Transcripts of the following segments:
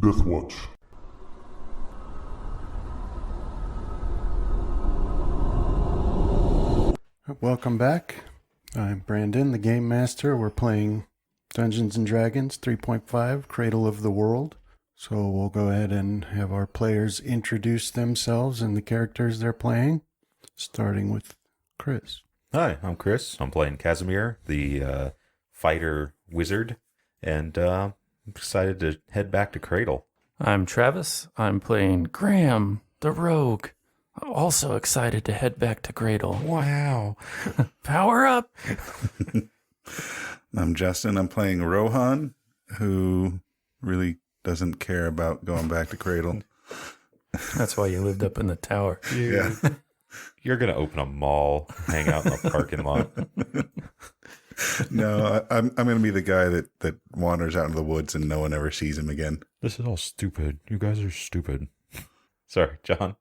Death Watch. Welcome back. I'm Brandon, the Game Master. We're playing Dungeons & Dragons 3.5, Cradle of the World. So we'll go ahead and have our players introduce themselves and the characters they're playing, starting with Chris. Hi, I'm Chris. I'm playing Casimir, the fighter wizard, and I'm excited to head back to Cradle. I'm Travis. I'm playing Graham, the rogue. Also excited to head back to Cradle. Wow. Power up! I'm Justin. I'm playing Rohan, who really doesn't care about going back to Cradle. That's why you lived up in the tower. Yeah. You're going to open a mall, hang out in the parking lot. No, I'm going to be the guy that wanders out into the woods and no one ever sees him again. This is all stupid. You guys are stupid. Sorry, John.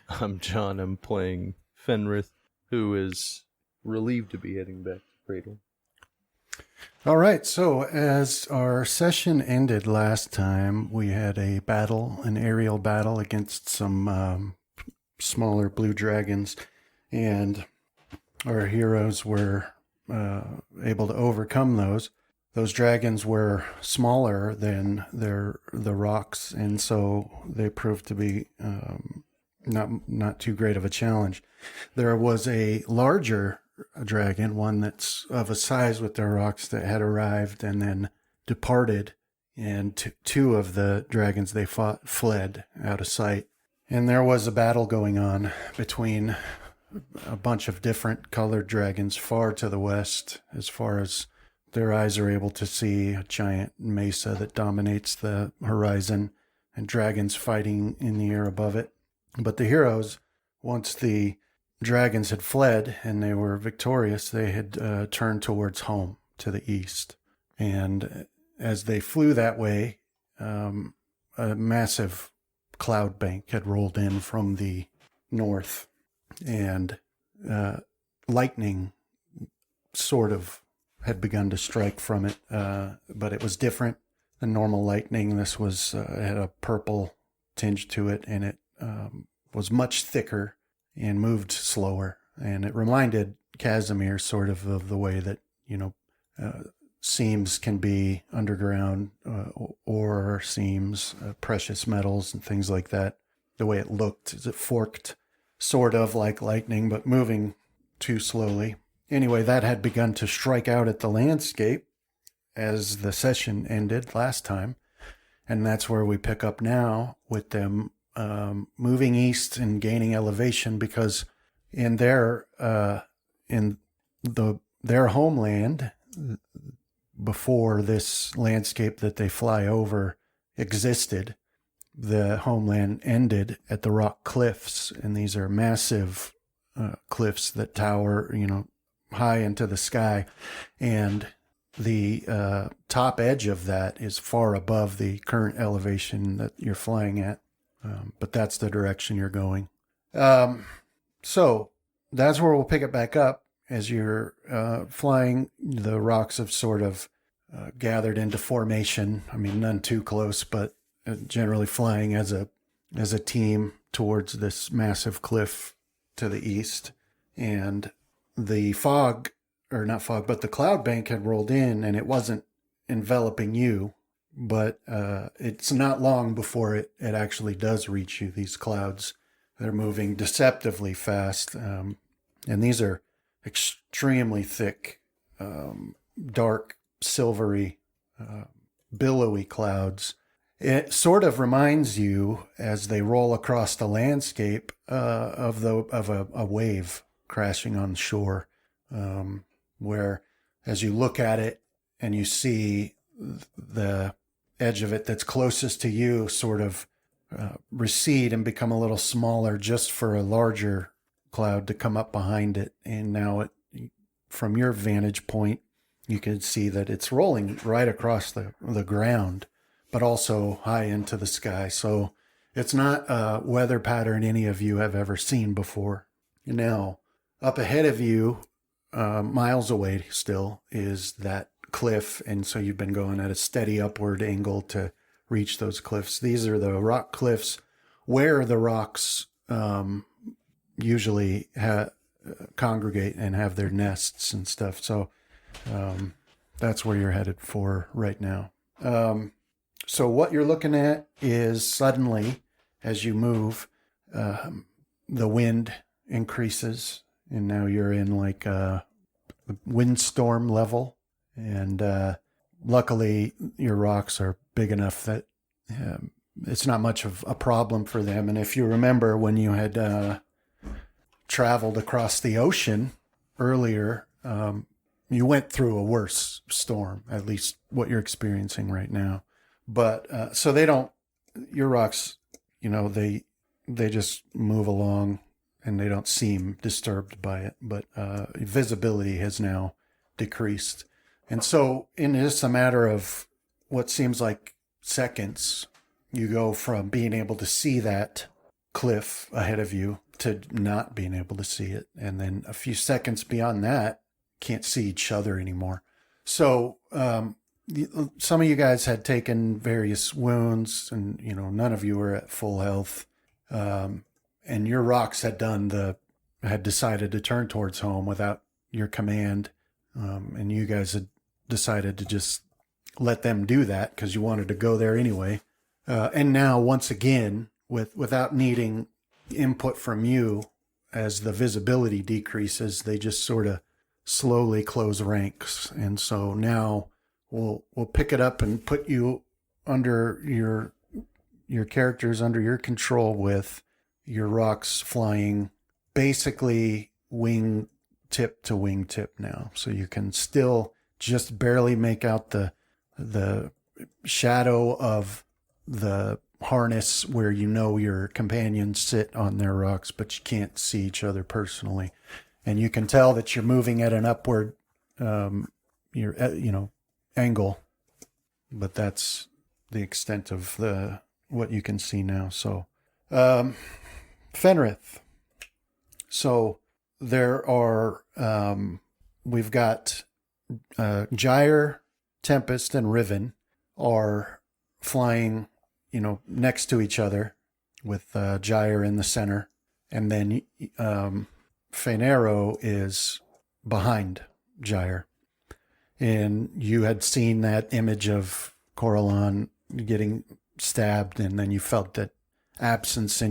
I'm John. I'm playing Fenrith, who is relieved to be heading back to Cradle. All right, so as our session ended last time, we had a battle, an aerial battle against some smaller blue dragons, and our heroes were able to overcome those. Those dragons were smaller than the rocks, and so they proved to be not too great of a challenge. There was a larger dragon, one that's of a size with their rocks, that had arrived and then departed, and two of the dragons they fought fled out of sight. And there was a battle going on between a bunch of different colored dragons far to the west, as far as their eyes are able to see, a giant mesa that dominates the horizon and dragons fighting in the air above it. But the heroes, once the dragons had fled and they were victorious, they had turned towards home to the east. And as they flew that way, a massive cloud bank had rolled in from the north, and lightning sort of had begun to strike from it, but it was different than normal lightning. This was had a purple tinge to it, and it was much thicker and moved slower. And it reminded Casimir sort of the way that, seams can be underground, ore seams, precious metals and things like that. The way it looked, it forked sort of like lightning, but moving too slowly. Anyway, that had begun to strike out at the landscape as the session ended last time. And that's where we pick up now, with them moving east and gaining elevation, because in their homeland, before this landscape that they fly over existed, the homeland ended at the rock cliffs, and these are massive cliffs that tower, high into the sky, and the top edge of that is far above the current elevation that you're flying at. But that's the direction you're going. So that's where we'll pick it back up. As you're flying, the rocks have sort of gathered into formation. I mean, none too close, but generally flying as a team towards this massive cliff to the east. And the the cloud bank had rolled in, and it wasn't enveloping you. But it's not long before it actually does reach you, these clouds. They're moving deceptively fast. And these are extremely thick, dark, silvery, billowy clouds. It sort of reminds you, as they roll across the landscape, of a wave crashing on shore, where as you look at it and you see the edge of it that's closest to you sort of recede and become a little smaller, just for a larger cloud to come up behind it. And now from your vantage point, you can see that it's rolling right across the ground, but also high into the sky. So it's not a weather pattern any of you have ever seen before. Now, up ahead of you, miles away still, is that cliff, and so you've been going at a steady upward angle to reach those cliffs. These are the rock cliffs where the rocks usually congregate and have their nests and stuff. So that's where you're headed for right now. So what you're looking at is suddenly, as you move, the wind increases, and now you're in like a windstorm level. And luckily, your rocks are big enough that it's not much of a problem for them. And if you remember when you had traveled across the ocean earlier, you went through a worse storm, at least what you're experiencing right now. But so they don't, your rocks, they just move along and they don't seem disturbed by it. But visibility has now decreased. And so in just a matter of what seems like seconds, you go from being able to see that cliff ahead of you to not being able to see it. And then a few seconds beyond that, can't see each other anymore. So some of you guys had taken various wounds, and none of you were at full health. And your rocks had decided to turn towards home without your command. And you guys had decided to just let them do that because you wanted to go there anyway. And now, once again, without needing input from you, as the visibility decreases, they just sort of slowly close ranks. And so now we'll pick it up and put you under your characters under your control, with your rocks flying basically wing tip to wing tip now. So you can still just barely make out the shadow of the harness where your companions sit on their rocks, but you can't see each other personally. And you can tell that you're moving at an upward angle, but that's the extent of what you can see now. So Fenrith, so there are we've got Gyre, Tempest, and Riven are flying next to each other, with Gyre in the center, and then Fenero is behind Gyre. And you had seen that image of Coralon getting stabbed, and then you felt that absence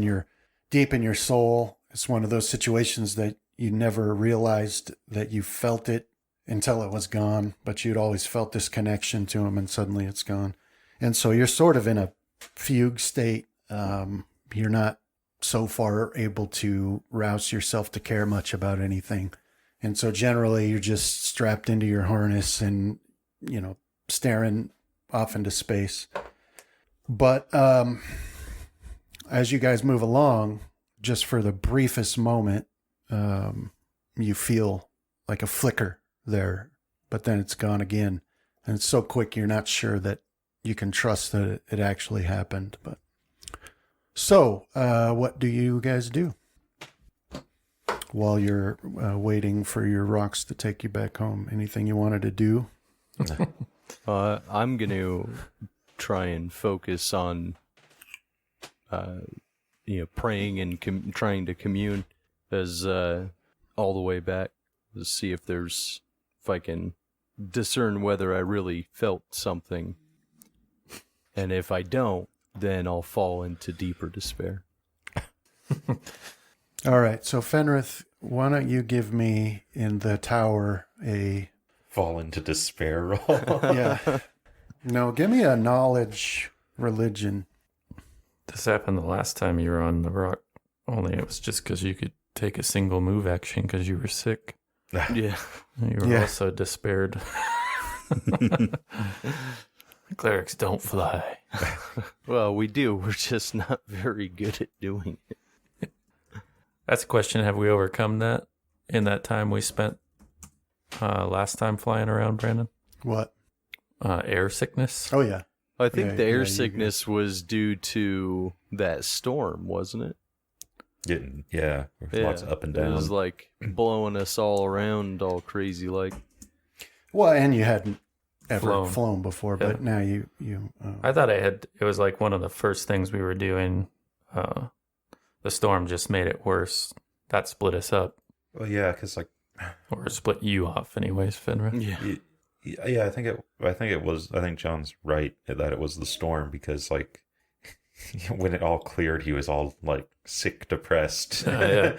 deep in your soul. It's one of those situations that you never realized that you felt it until it was gone, but you'd always felt this connection to him, and suddenly it's gone. And so you're sort of in a fugue state. You're not so far able to rouse yourself to care much about anything. And so generally you're just strapped into your harness and, staring off into space. But as you guys move along, just for the briefest moment, you feel like a flicker there, but then it's gone again. And it's so quick, you're not sure that you can trust that it actually happened. But so, what do you guys do while you're waiting for your rocks to take you back home? Anything you wanted to do? I'm going to try and focus on, praying and trying to commune as all the way back to see if I can discern whether I really felt something. And if I don't, then I'll fall into deeper despair. All right. So Fenrith, why don't you give me in the tower a Fall into despair roll. yeah. No, give me a knowledge religion. This happened the last time you were on the rock. Only it was just because you could take a single move action because you were sick. Yeah. You were also despaired. Clerics don't fly. Well, we do. We're just not very good at doing it. That's a question. Have we overcome that in that time we spent last time flying around, Brandon? What? Air sickness? Oh, yeah. I think the air you sickness was due to that storm, wasn't it? Yeah, there's lots of up and down. It was like blowing us all around all crazy like. Well, and you hadn't ever flown before, Yeah. but now you I thought it was like one of the first things we were doing. The storm just made it worse. That split us up, Well, yeah, because like, or split you off, anyways, Fenrir. Yeah. yeah, I think it was. I think John's right that it was the storm because like when it all cleared, he was all like sick, depressed. Yeah.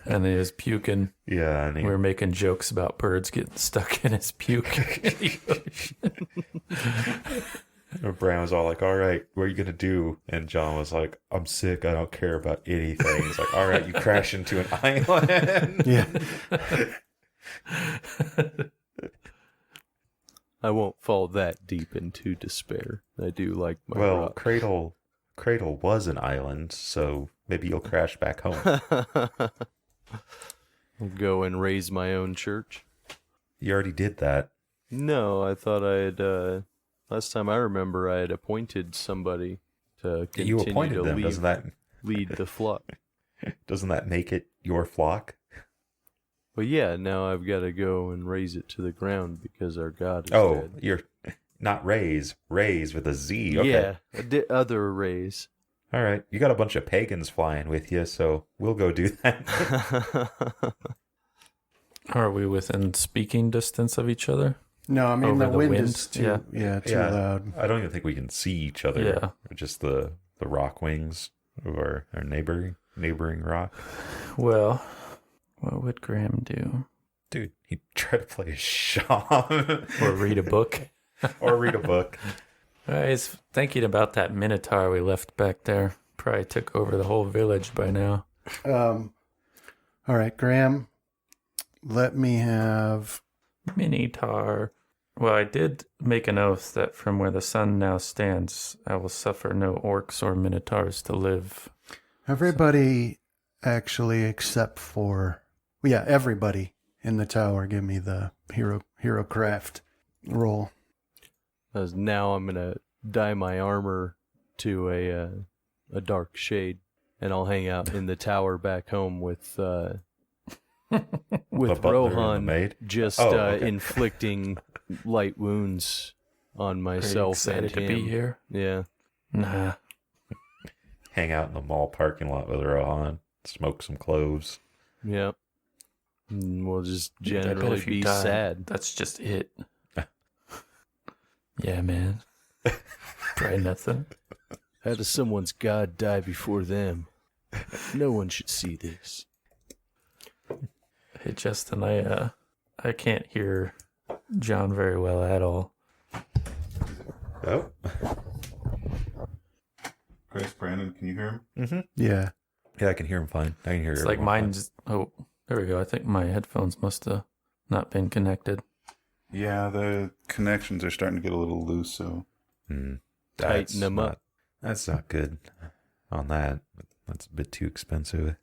And he was puking. Yeah, and We were making jokes about birds getting stuck in his puke. Brian was all like, "All right, what are you gonna do?" And John was like, "I'm sick. I don't care about anything." He's like, "All right, you crash into an island." yeah. I won't fall that deep into despair. I do like my Well, rock. Cradle was an island, so maybe you'll crash back home. I'll go and raise my own church. You already did that. No, I thought I had. Last time I remember, I had appointed somebody to You continue appointed to them. lead the flock. Doesn't that make it your flock? But yeah, now I've got to go and raise it to the ground because our God is Oh, dead. you're not raise with a Z. Okay. Yeah, other raise. All right. You got a bunch of pagans flying with you, so we'll go do that. Are we within speaking distance of each other? No, I mean Over the the wind wind? is too too Yeah. loud. I don't even think we can see each other. Yeah. Just the rock wings of our neighboring rock. Well, what would Graham do? Dude, he tried to play a Shaman Or read a book? or read a book. I was thinking about that Minotaur we left back there. Probably took over the whole village by now. All right, Graham, let me have. Minotaur. Well, I did make an oath that from where the sun now stands, I will suffer no orcs or minotaurs to live. Everybody, actually, except for, everybody in the tower, give me the hero craft roll. As now I'm gonna dye my armor to a dark shade, and I'll hang out in the tower back home with The butler and the Rohan maid? just Okay. inflicting light wounds on Are you myself excited and to him. be here? Yeah. Nah. Hang out in the mall parking lot with Rohan. Smoke some cloves. Yep. And we'll just I bet generally if you be die, sad. That's just it. Yeah, man. Try nothing. How does someone's God die before them? No one should see this. Hey, Justin, I can't hear John very well at all. Oh. Chris, Brandon, can you hear him? Mm-hmm. Yeah. Yeah, I can hear him fine. I can hear It's like everyone fine. mine's. Oh, there we go. I think my headphones must have not been connected. Yeah, the connections are starting to get a little loose, so That's Tighten them not- up. That's not good on that. That's a bit too expensive.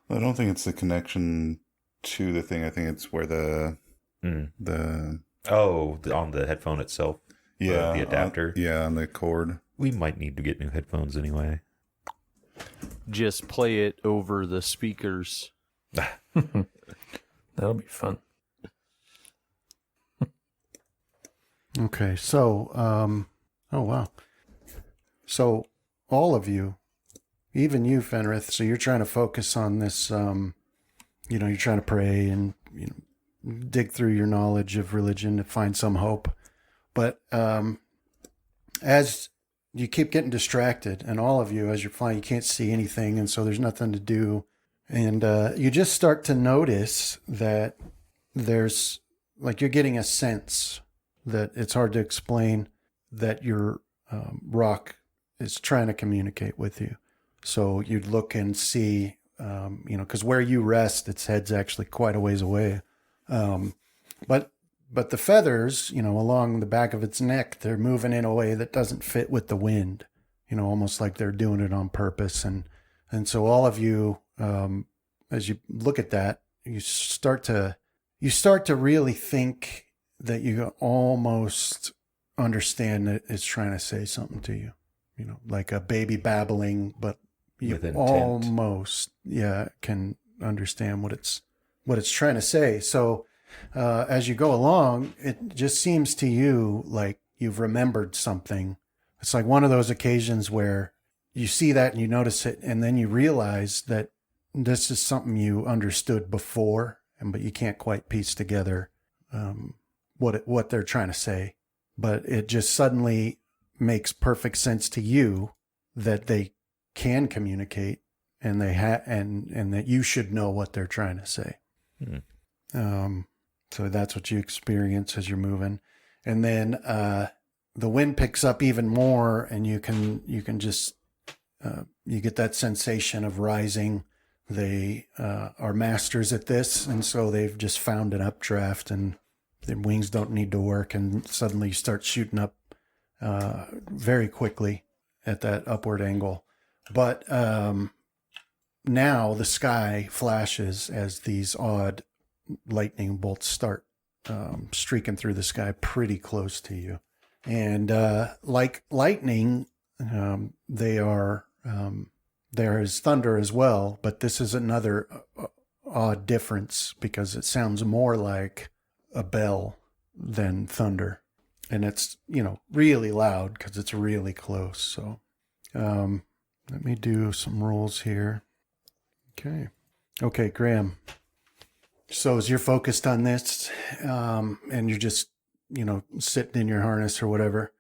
I don't think it's the connection to the thing. I think it's where the Mm. the On the headphone itself. yeah the adapter. on the cord. We might need to get new headphones anyway. Just play it over the speakers. That'll be fun. Okay, so, oh wow. So, all of you, even you, Fenrith, so you're trying to focus on this, you're trying to pray and, dig through your knowledge of religion to find some hope. But as you keep getting distracted, and all of you, as you're flying, you can't see anything, and so there's nothing to do. And you just start to notice that there's, like, you're getting a sense that it's hard to explain that your rock is trying to communicate with you. So you'd look and see, because where you rest, its head's actually quite a ways away. But the feathers, along the back of its neck, they're moving in a way that doesn't fit with the wind, almost like they're doing it on purpose. And so all of you, as you look at that, you start to really think that you almost understand that it's trying to say something to you, like a baby babbling, but you With intent. almost, can understand what it's trying to say. So as you go along, it just seems to you like you've remembered something. It's like one of those occasions where you see that and you notice it, and then you realize that this is something you understood before, but you can't quite piece together what they're trying to say. But it just suddenly makes perfect sense to you that they can communicate, and they and that you should know what they're trying to say. So that's what you experience as you're moving, and then the wind picks up even more, and you can just you get that sensation of rising. They are masters at this, and so they've just found an updraft, and their wings don't need to work, and suddenly you start shooting up very quickly at that upward angle. But now the sky flashes as these odd lightning bolts start streaking through the sky pretty close to you. And like lightning, there is thunder as well, but this is another odd difference because it sounds more like a bell than thunder. And it's, really loud because it's really close. So let me do some rolls here. Okay, Graham. So as you're focused on this and you're just, sitting in your harness or whatever,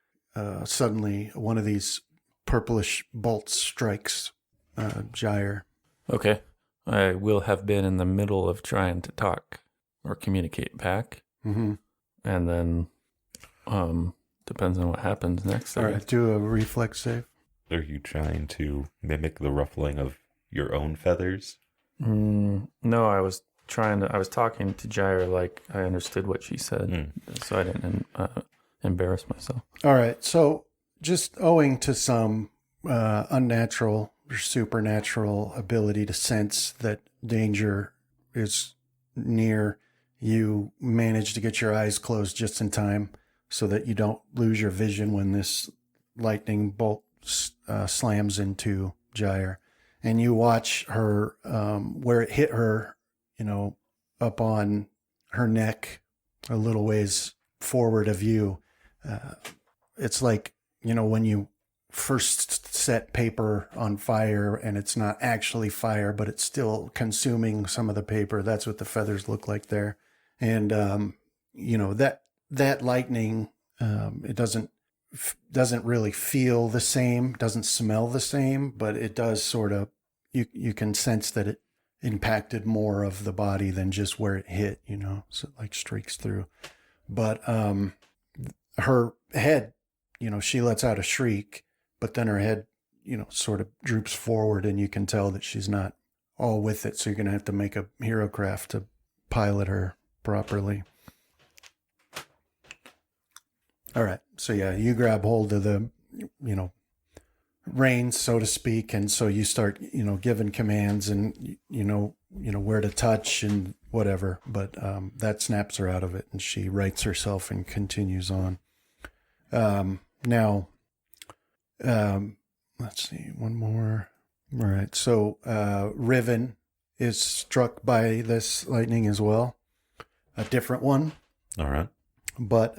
suddenly one of these purplish bolts strikes Gyre. Okay. I will have been in the middle of trying to talk or communicate back. Mm-hmm. And then depends on what happens next. All right, do a reflex save. Are you trying to mimic the ruffling of your own feathers? No, I was talking to Gyre like I understood what she said, so I didn't embarrass myself. All right, so just owing to some unnatural or supernatural ability to sense that danger is near, you manage to get your eyes closed just in time so that you don't lose your vision when this lightning bolt slams into Gyre. And you watch her, where it hit her, up on her neck, a little ways forward of you. It's like, when you first set paper on fire and it's not actually fire, but it's still consuming some of the paper. That's what the feathers look like there. And, that lightning, it doesn't really feel the same, doesn't smell the same, but it does sort of, you can sense that it impacted more of the body than just where it hit, so it like streaks through. But her head, she lets out a shriek, but then her head, sort of droops forward, and you can tell that she's not all with it. So you're going to have to make a hero craft to pilot her properly. All right. So yeah, you grab hold of the, reins, so to speak. And so you start, giving commands and, where to touch and whatever. But that snaps her out of it, and she rights herself and continues on. Now, let's see, one more. All right. So Riven is struck by this lightning as well. A different one. All right. But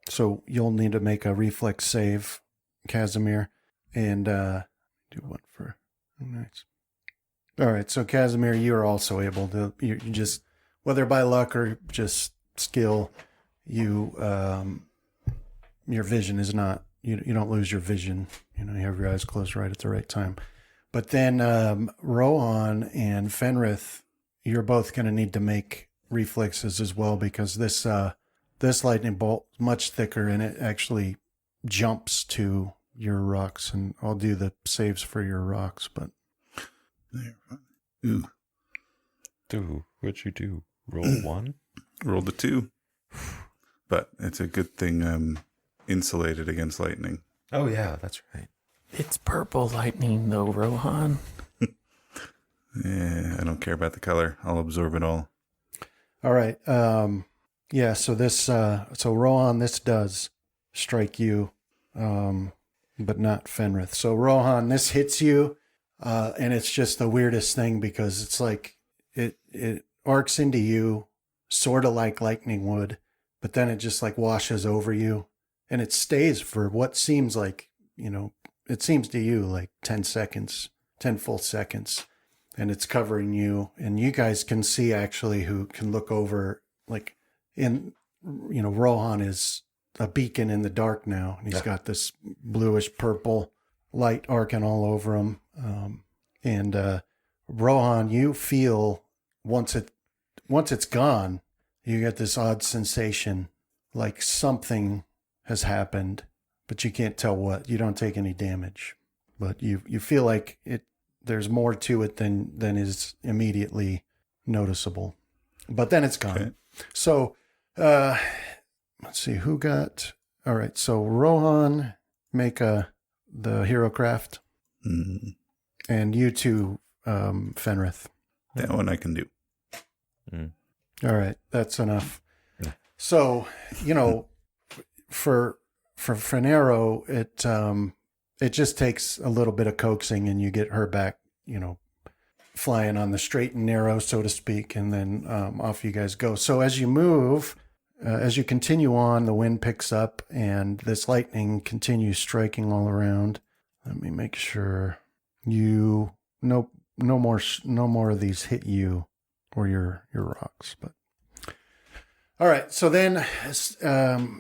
so you'll need to make a reflex save, Casimir, and do one for nice. All right, so Casimir, you are also able to. You just, whether by luck or just skill, you your vision is not. You don't lose your vision. You have your eyes closed right at the right time. But then Rohan and Fenrith, you're both going to need to make reflexes as well, because this lightning bolt is much thicker and it actually jumps to your rocks. And I'll do the saves for your rocks, but There. Ooh. What'd you do? Roll one? Rolled a 2. But it's a good thing I'm insulated against lightning. Oh, yeah, that's right. It's purple lightning, though, Rohan. Yeah, I don't care about the color. I'll absorb it all. all right. Yeah, so this so Rohan, this does strike you, but not Fenrith. So Rohan, this hits you, and it's just the weirdest thing because it's like it arcs into you, sort of like lightning would, but then it just like washes over you, and it stays for what seems like, it seems to you like 10 seconds, 10 full seconds, and it's covering you. And you guys can see, actually, who can look over, like, Rohan is a beacon in the dark now, and he's got this bluish purple light arcing all over him. And Rohan, you feel once it's gone, you get this odd sensation like something has happened, but you can't tell what. You don't take any damage, but you feel like there's more to it than is immediately noticeable. But then it's gone. Okay. So let's see who got. All right, so Rohan, make the hero craft, and you two, Fenrith. That one I can do. All right, that's enough. So, for Fenero, it just takes a little bit of coaxing, and you get her back, flying on the straight and narrow, so to speak, and then off you guys go. So as you move, as you continue on, the wind picks up, and this lightning continues striking all around. Let me make sure no more of these hit you or your rocks, but. All right, so then,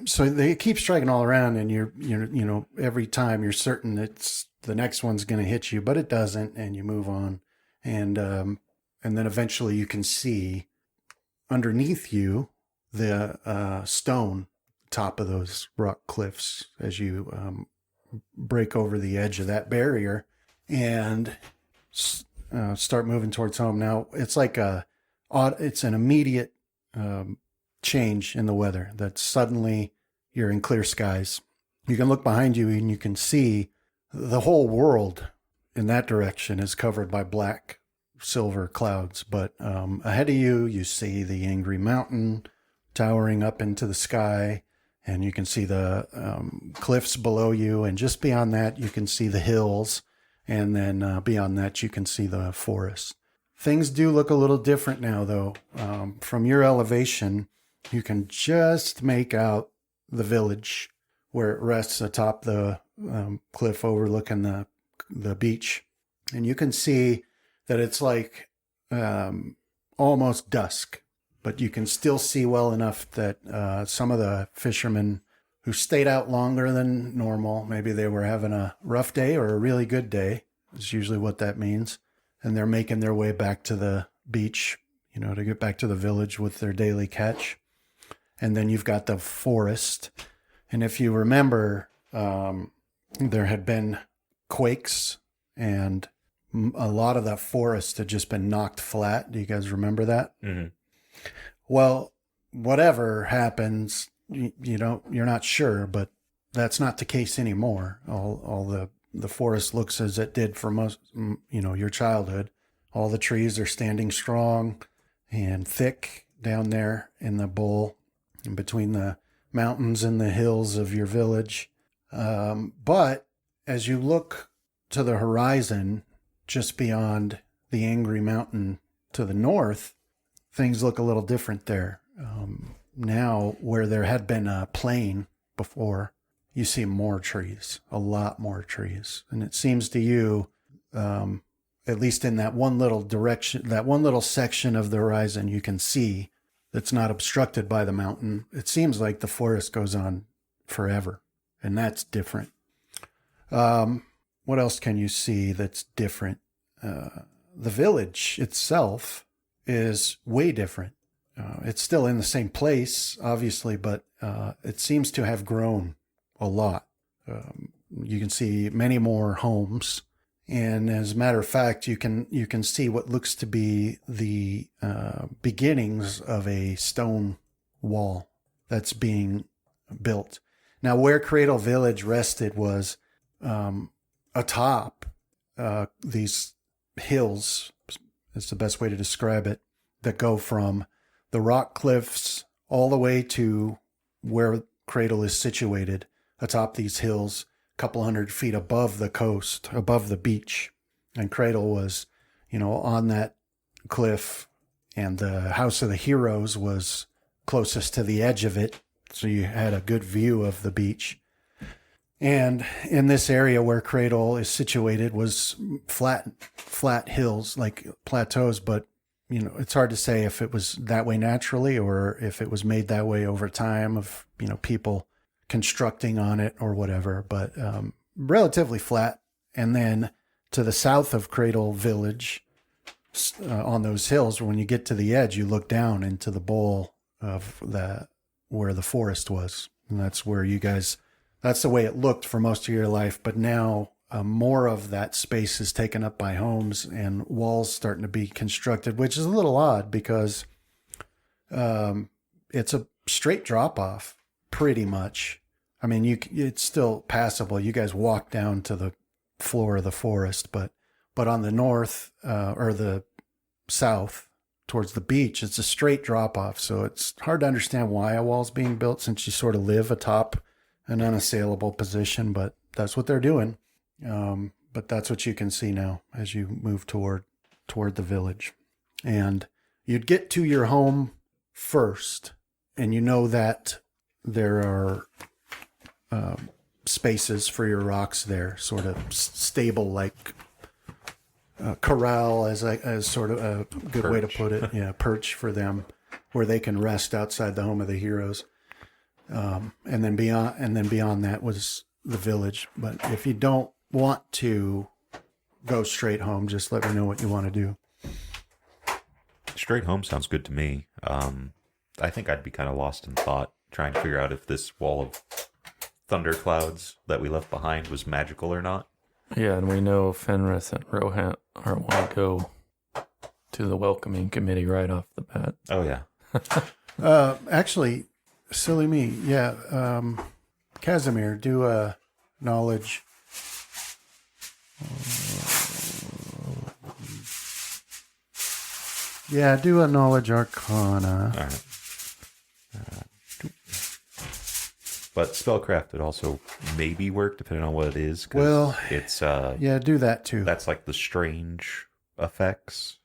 so they keep striking all around, and you're every time you're certain it's the next one's going to hit you, but it doesn't, and you move on, and then eventually you can see underneath you the stone top of those rock cliffs as you break over the edge of that barrier and start moving towards home. Now it's like it's an immediate change in the weather, that suddenly you're in clear skies. You can look behind you and you can see the whole world in that direction is covered by black silver clouds. But ahead of you, you see the Angry Mountain towering up into the sky, and you can see the cliffs below you. And just beyond that, you can see the hills. And then beyond that, you can see the forest. Things do look a little different now, though. From your elevation, you can just make out the village where it rests atop the cliff overlooking the beach. And you can see that it's like almost dusk, but you can still see well enough that some of the fishermen who stayed out longer than normal, maybe they were having a rough day or a really good day, is usually what that means. And they're making their way back to the beach, to get back to the village with their daily catch. And then you've got the forest. And if you remember, there had been quakes, and a lot of that forest had just been knocked flat. Do you guys remember that? Mm-hmm. Well, whatever happens, you're not sure, but that's not the case anymore. All the forest looks as it did for most, your childhood. All the trees are standing strong and thick down there in the bowl, in between the mountains and the hills of your village. But as you look to the horizon, just beyond the Angry Mountain to the north, things look a little different there. Now, where there had been a plain before, you see more trees, a lot more trees. And it seems to you, at least in that one little direction, that one little section of the horizon you can see that's not obstructed by the mountain, it seems like the forest goes on forever, and that's different. What else can you see that's different? The village itself is way different. It's still in the same place, obviously, but it seems to have grown a lot. You can see many more homes. And as a matter of fact, you can see what looks to be the beginnings of a stone wall that's being built. Now, where Cradle Village rested was atop these hills, is the best way to describe it, that go from the rock cliffs all the way to where Cradle is situated, atop these hills, couple 100 feet above the coast, above the beach. And Cradle was, on that cliff and the House of the Heroes was closest to the edge of it, so you had a good view of the beach. And in this area where Cradle is situated was flat hills, like plateaus, but it's hard to say if it was that way naturally or if it was made that way over time of, people constructing on it or whatever, but relatively flat. And then to the south of Cradle Village, on those hills, when you get to the edge, you look down into the bowl of where the forest was. And that's where that's the way it looked for most of your life. But now more of that space is taken up by homes and walls starting to be constructed, which is a little odd because it's a straight drop off pretty much. I mean, it's still passable. You guys walk down to the floor of the forest, but on the north or the south towards the beach, it's a straight drop off. So it's hard to understand why a wall's being built since you sort of live atop an unassailable position, but that's what they're doing. But that's what you can see now as you move toward the village. And you'd get to your home first, and you know that there are spaces for your rocks there, sort of stable, like corral as sort of a good way to put it. Yeah, perch for them where they can rest outside the home of the heroes. And then beyond that was the village. But if you don't want to go straight home, just let me know what you want to do. Straight home sounds good to me. I think I'd be kind of lost in thought trying to figure out if this wall of thunderclouds that we left behind was magical or not. Yeah, and we know Fenris and Rohan aren't want to go to the welcoming committee right off the bat. Oh, yeah. Actually, silly me. Yeah. Casimir, do a knowledge. Yeah, do a knowledge arcana. All right. But spellcraft would also maybe work depending on what it is. 'Cause well, it's yeah, do that too. that's like the strange effects.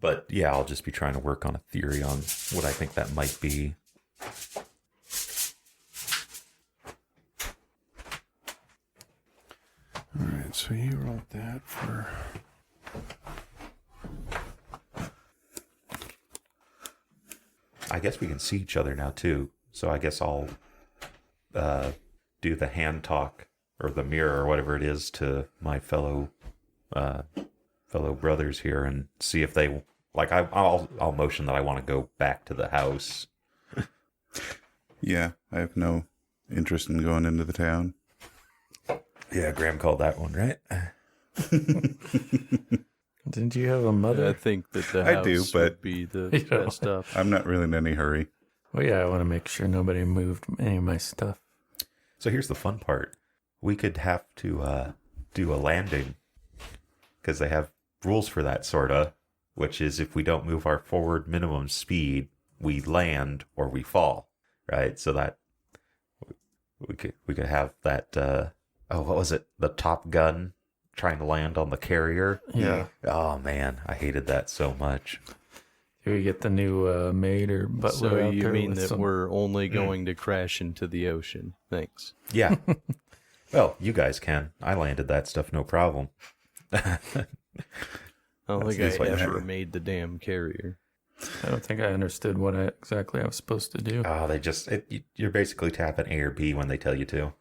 But yeah, I'll just be trying to work on a theory on what I think that might be. All right, so you wrote that for. I guess we can see each other now too. So I guess I'll do the hand talk or the mirror or whatever it is to my fellow brothers here and see if they like. I'll motion that I want to go back to the house. Yeah, I have no interest in going into the town. Yeah, Graham called that one right. Didn't you have a mother? I think that the I house do, but- would be the You know. best stuff. I'm not really in any hurry. Well, yeah, I want to make sure nobody moved any of my stuff. So here's the fun part. We could have to do a landing because they have rules for that, sort of, which is if we don't move our forward minimum speed, we land or we fall, right? So that we could have that, what was it? The Top Gun trying to land on the carrier. Yeah. Oh, man, I hated that so much. Do we get the new maid or butler So out you there mean with that some- we're only going to crash into the ocean? Thanks. Yeah. Well, you guys can. I landed that stuff, no problem. I don't think That's I what ever happened. made the damn carrier. I don't think I understood what exactly I was supposed to do. Oh, you're basically tapping A or B when they tell you to.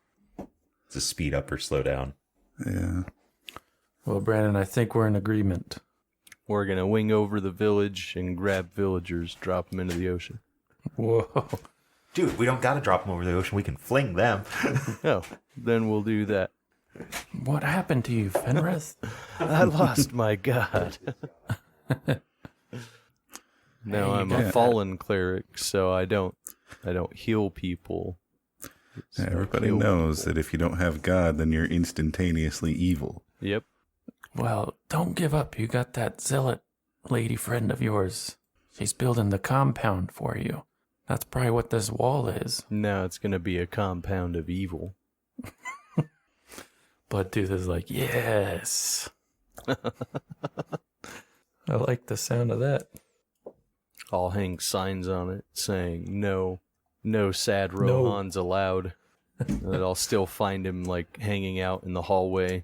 It's a speed up or slow down. Yeah. Well, Brandon, I think we're in agreement. We're going to wing over the village and grab villagers, drop them into the ocean. Whoa. Dude, we don't gotta drop them over the ocean. We can fling them. Oh, then we'll do that. What happened to you, Fenris? I lost my god. Now I'm a fallen cleric, so I don't heal people. So I Everybody kill knows people. that if you don't have God, then you're instantaneously evil. Yep. Well, don't give up. You got that zealot lady friend of yours. She's building the compound for you. That's probably what this wall is. Now it's going to be a compound of evil. Bloodtooth is like, yes. I like the sound of that. I'll hang signs on it saying no sad No. Rohans allowed. And then I'll still find him like hanging out in the hallway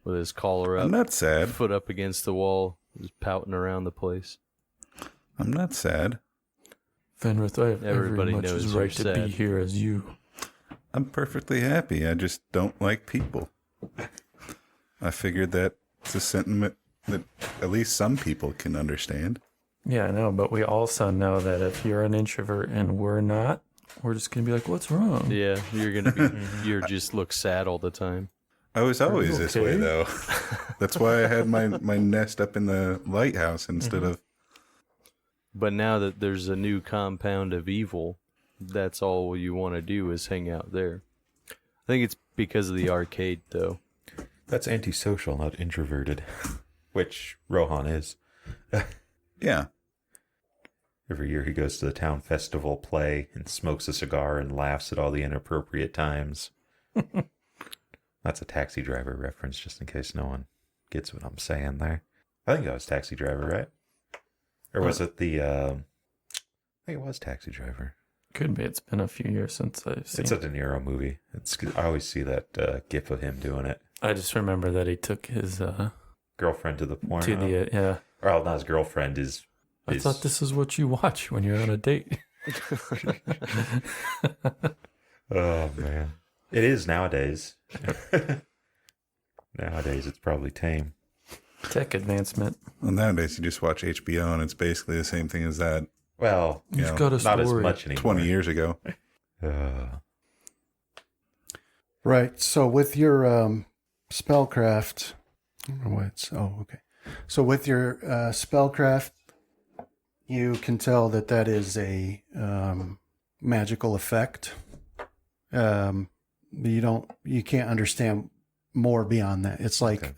with his collar up, I'm not sad. foot up against the wall, just pouting around the place. I'm not sad. Fenrith, I have Everybody every much knows as you're right to be sad. here as you. I'm perfectly happy. I just don't like people. I figured that it's a sentiment that at least some people can understand. Yeah, I know, but we also know that if you're an introvert and we're not, we're just going to be like, what's wrong? Yeah, you're gonna be. You're just look sad all the time. I was always this way, okay? though. That's why I had my nest up in the lighthouse instead of... But now that there's a new compound of evil, that's all you want to do is hang out there. I think it's because of the arcade, though. That's antisocial, not introverted, which Rohan is. Yeah. Every year he goes to the town festival play and smokes a cigar and laughs at all the inappropriate times. That's a Taxi Driver reference, just in case no one gets what I'm saying there. I think that was Taxi Driver, right? Or was it the... I think it was Taxi Driver. Could be. It's been a few years since I've seen It's a it. De Niro movie. I always see that gif of him doing it. I just remember that he took his, Girlfriend to the porno. to the, yeah. Well, not his girlfriend, I thought this is what you watch when you're on a date. Oh, man. It is nowadays. Nowadays, it's probably tame. Tech advancement. Well, nowadays you just watch HBO and it's basically the same thing as that Well, you You've know, got a story. not as much anymore. 20 years ago. Right. So with your spellcraft, I don't know what it's, oh, okay. So with your spellcraft, you can tell that that is a magical effect. You can't understand more beyond that. It's like,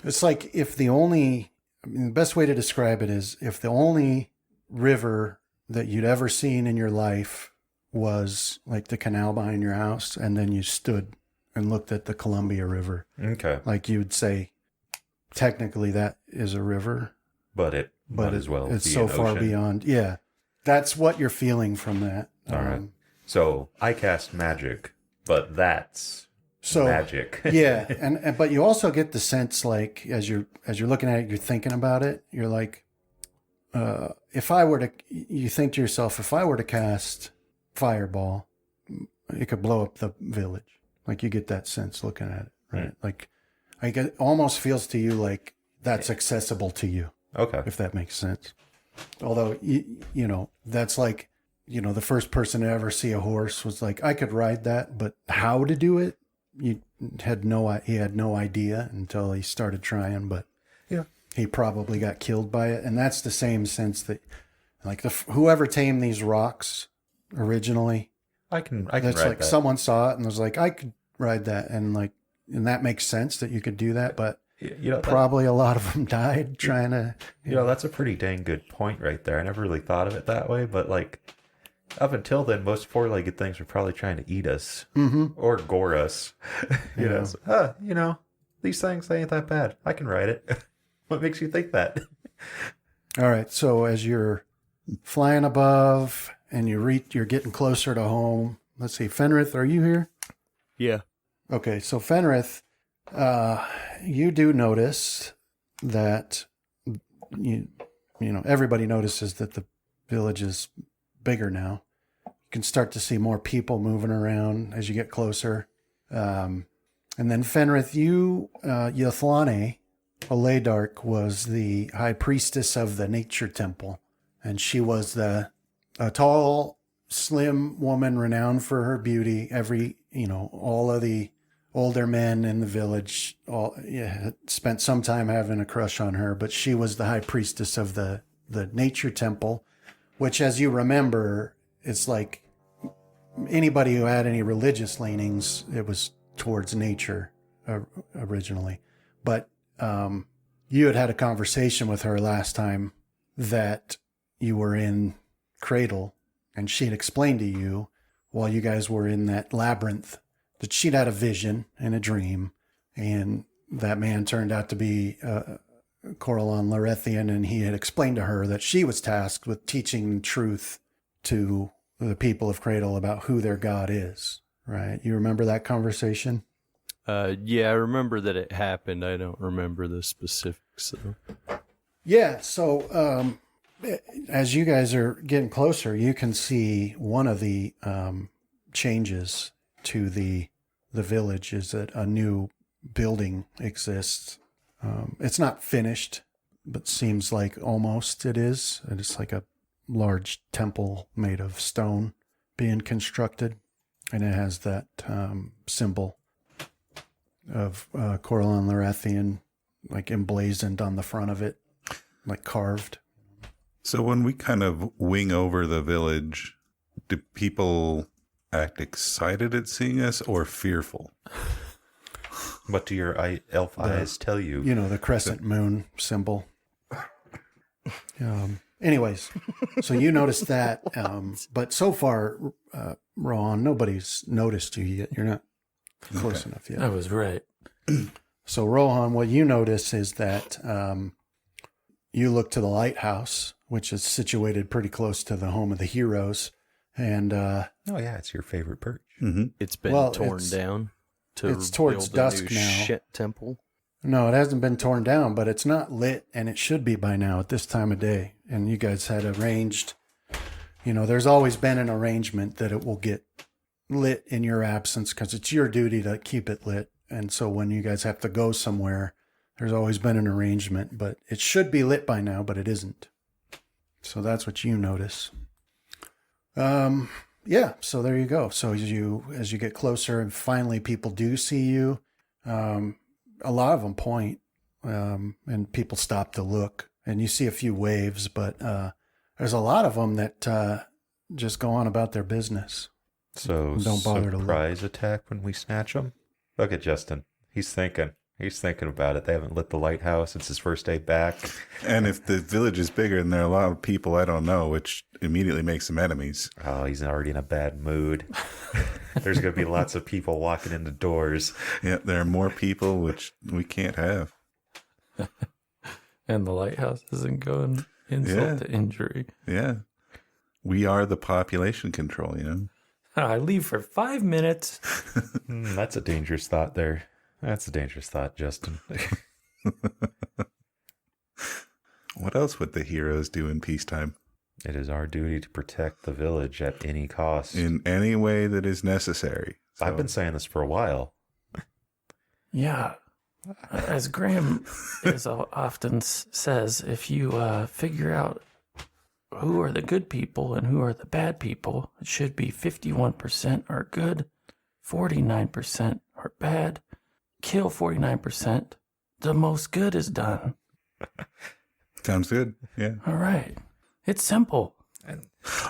it's like if the only, I mean, the best way to describe it is if the only river that you'd ever seen in your life was like the canal behind your house, and then you stood and looked at the Columbia River. Okay. Like you'd say, technically that is a river, But it but might as well it's be so an far ocean. beyond. Yeah, that's what you're feeling from that. All right. So I cast magic, but that's So magic. yeah, and but you also get the sense like as you're looking at it, you're thinking about it. You're like, you think to yourself, if I were to cast fireball, it could blow up the village. Like you get that sense looking at it, right? Like, it almost feels to you like that's accessible to you, Okay. if that makes sense. Although you know that's like, you know, the first person to ever see a horse was like, I could ride that, but how to do it, he had no idea until he started trying. But Yeah. he probably got killed by it, and that's the same sense that, like, whoever tamed these rocks originally, I can that's write like that. someone saw it and was like, I could ride that, and that makes sense that you could do that, but You know, probably a lot of them died trying to. that's a pretty dang good point right there. I never really thought of it that way, but like up until then, most four-legged things were probably trying to eat us or gore us. you know, so, these things they ain't that bad. I can ride it. What makes you think that? All right, so as you're flying above and you're getting closer to home. Let's see, Fenrith, are you here? Yeah. Okay, so Fenrith, you do notice that you know everybody notices that the village is bigger now. You can start to see more people moving around as you get closer. And then Fenrith, Yathlane Oledark was the high priestess of the nature temple, and she was a tall, slim woman renowned for her beauty. All of the older men in the village had spent some time having a crush on her, but she was the high priestess of the nature temple, which, as you remember, it's like anybody who had any religious leanings, it was towards nature originally. But you had a conversation with her last time that you were in Cradle, and she had explained to you while you guys were in that labyrinth that she'd had a vision and a dream, and that man turned out to be Coralon Larethian, and he had explained to her that she was tasked with teaching truth to the people of Cradle about who their god is, right? You remember that conversation? Yeah, I remember that it happened. I don't remember the specifics, though. Yeah, so as you guys are getting closer, you can see one of the changes to the village is that a new building exists. It's not finished, but seems like almost it is. And it's like a large temple made of stone being constructed, and it has that symbol of Coralon Larethian like emblazoned on the front of it, like carved. So when we kind of wing over the village, do people act excited at seeing us or fearful? What do your elf eyes tell you? You know, the crescent moon symbol. Anyways, so you noticed that, but so far, Ron, nobody's noticed you yet. You're not close enough yet. I was right. So, Rohan, what you notice is that you look to the lighthouse, which is situated pretty close to the home of the heroes. And Oh, yeah, it's your favorite perch. Mm-hmm. It's been Well, torn down to it's towards build a dusk new now. shit temple. no, it hasn't been torn down, but it's not lit, and it should be by now at this time of day. And you guys had arranged, you know, there's always been an arrangement that it will get lit in your absence because it's your duty to keep it lit. And so when you guys have to go somewhere, there's always been an arrangement, but it should be lit by now, but it isn't. So that's what you notice. Yeah, so there you go. So as you get closer and finally people do see you, a lot of them point, and people stop to look, and you see a few waves, but there's a lot of them that just go on about their business. So Don't bother to look. surprise attack when we snatch them? Look at Justin. He's thinking. He's thinking about it. They haven't lit the lighthouse. It's his first day back. And if the village is bigger and there are a lot of people I don't know, which immediately makes them enemies. Oh, he's already in a bad mood. There's going to be lots of people walking in the doors. Yeah, there are more people, which we can't have. And the lighthouse isn't going insult to injury. Yeah. We are the population control, you know? I leave for 5 minutes. That's a dangerous thought there. That's a dangerous thought, Justin. What else would the heroes do in peacetime? It is our duty to protect the village at any cost. In any way that is necessary. So, I've been saying this for a while. Yeah. As Graham often says, if you figure out who are the good people and who are the bad people, it should be 51% are good, 49% are bad. Kill 49%. The most good is done. sounds good. Yeah. All right. It's simple.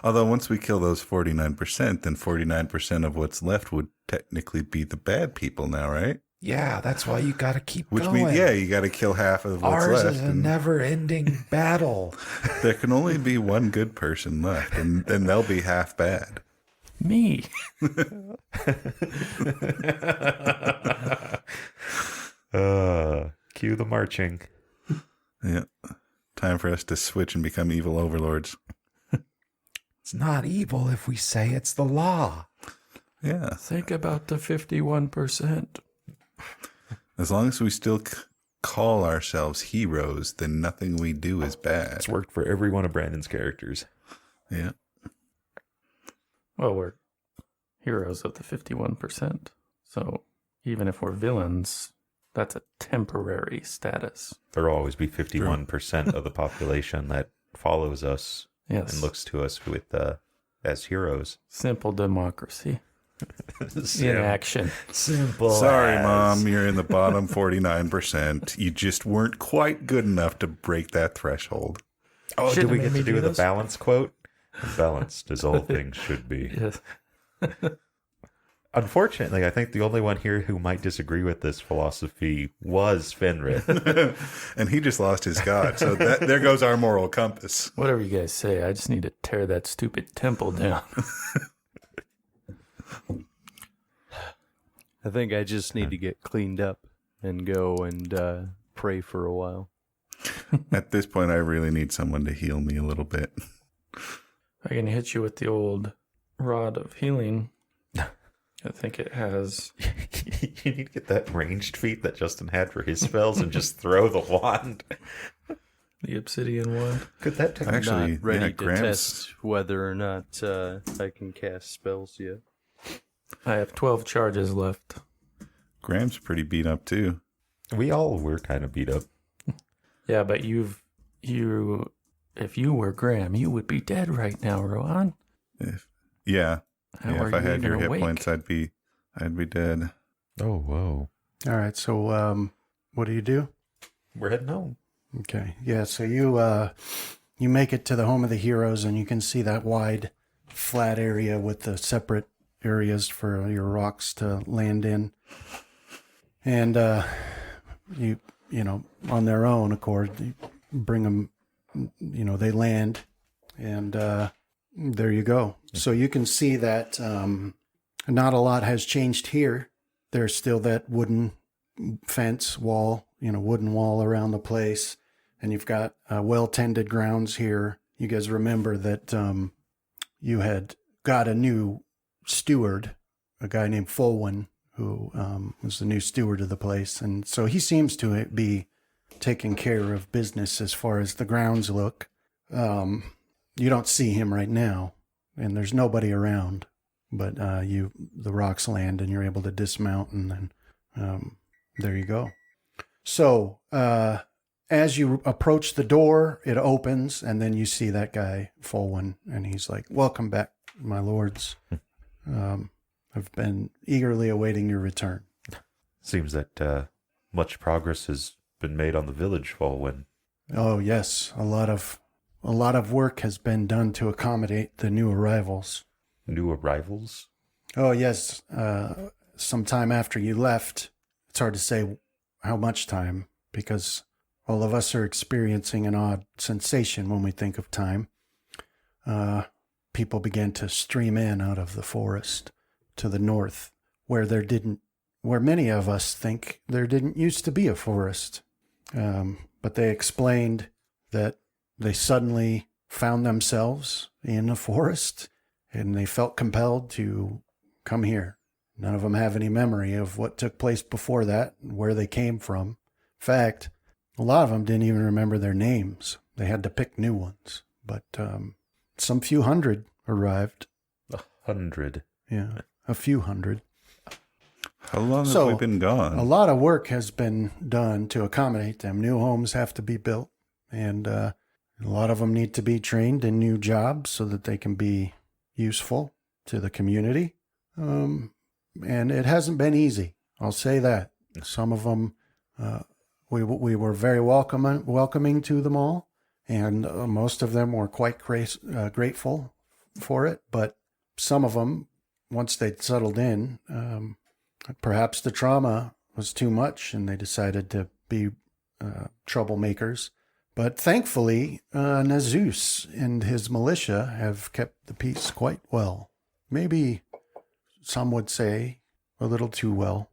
Although once we kill those 49%, then 49% of what's left would technically be the bad people now, right? Yeah, that's why you got to keep Which going. means, yeah, you got to kill half of what's Ours left. is a and never-ending battle. there can only be one good person left, and then they'll be half bad. Me. Cue the marching. Yeah. Time for us to switch and become evil overlords. It's not evil if we say it's the law. Yeah. Think about the 51%. As long as we still call ourselves heroes, then nothing we do is bad. It's worked for every one of Brandon's characters. Yeah. Well, we're heroes of the 51%. So even if we're villains, that's a temporary status. There will always be 51% of the population that follows us Yes. and looks to us with as heroes. Simple democracy in action. Simple. Sorry, Mom, you're in the bottom 49%. You just weren't quite good enough to break that threshold. Oh, Shouldn't did we have get made to me do do the this? balance quote? Balanced as all things should be. Yes. Unfortunately, I think the only one here who might disagree with this philosophy was Fenrir. And he just lost his god. So there goes our moral compass. Whatever you guys say, I just need to tear that stupid temple down. I think I just need to get cleaned up and go and pray for a while. At this point, I really need someone to heal me a little bit. I can hit you with the old rod of healing. I think it has. You need to get that ranged feat that Justin had for his spells and just throw the wand. The obsidian one. Could that take Actually, Not ready yeah, to Graham's, test whether or not I can cast spells yet. I have 12 charges left. Graham's pretty beat up too. We all were kind of beat up. Yeah, but if you were Graham, you would be dead right now, Rohan. Yeah, How yeah. are If I you had your even hit awake? points, I'd be dead. Oh, whoa. All right. So, what do you do? We're heading home. Okay. Yeah. So you make it to the home of the heroes, and you can see that wide, flat area with the separate areas for your rocks to land in. And you know, on their own accord, you bring them. You know, they land, and there you go. So you can see that not a lot has changed here. There's still that wooden fence wall, wooden wall around the place. And you've got well-tended grounds here. You guys remember that you had got a new steward, a guy named Folwyn, who was the new steward of the place. And so he seems to be taking care of business as far as the grounds look. You don't see him right now, and there's nobody around. But the rocks land, and you're able to dismount, and then there you go. So as you approach the door, it opens, and then you see that guy, Folwyn, and he's like, "Welcome back, my lords. I've been eagerly awaiting your return." Seems that much progress has been made on the village, Falwyn. Oh yes, a lot of work has been done to accommodate the new arrivals. New arrivals? Oh yes, sometime after you left. It's hard to say how much time, because all of us are experiencing an odd sensation when we think of time. People began to stream in out of the forest to the north, where many of us think there didn't used to be a forest. But they explained that they suddenly found themselves in a forest, and they felt compelled to come here. None of them have any memory of what took place before that, where they came from. In fact, a lot of them didn't even remember their names. They had to pick new ones. But some few hundred arrived. 100. Yeah, a few hundred. How long So, have we been gone? A lot of work has been done to accommodate them. New homes have to be built, and a lot of them need to be trained in new jobs so that they can be useful to the community. And it hasn't been easy. I'll say that. Some of them, we were very welcoming to them all, and most of them were quite grateful for it. But some of them, once they'd settled in, perhaps the trauma was too much, and they decided to be troublemakers. But thankfully, Nazus and his militia have kept the peace quite well. Maybe some would say a little too well,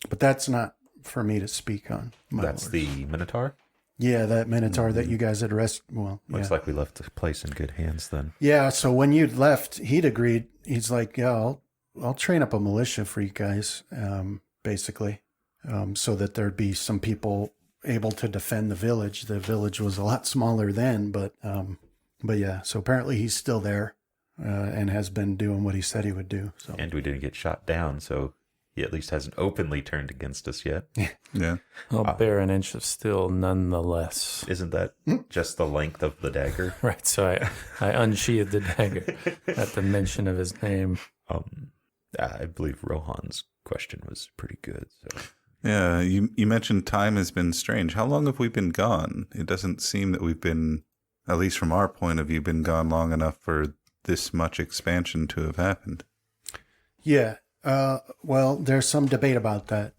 but that's not for me to speak on. That's lords. the Minotaur? Yeah, that Minotaur that you guys had arrested. Well, Looks yeah. like we left the place in good hands then. Yeah, so when you'd left, he'd agreed. He's like, yeah, I'll train up a militia for you guys, basically, so that there'd be some people able to defend the village. The village was a lot smaller then, but yeah. So apparently he's still there and has been doing what he said he would do. So And we didn't get shot down, so he at least hasn't openly turned against us yet. Yeah. I'll bear an inch of steel nonetheless. Isn't that just the length of the dagger? Right, so I unsheathed the dagger at the mention of his name. I believe Rohan's question was pretty good. So. Yeah, you mentioned time has been strange. How long have we been gone? It doesn't seem that we've been, at least from our point of view, been gone long enough for this much expansion to have happened. yeah. Well, there's some debate about that.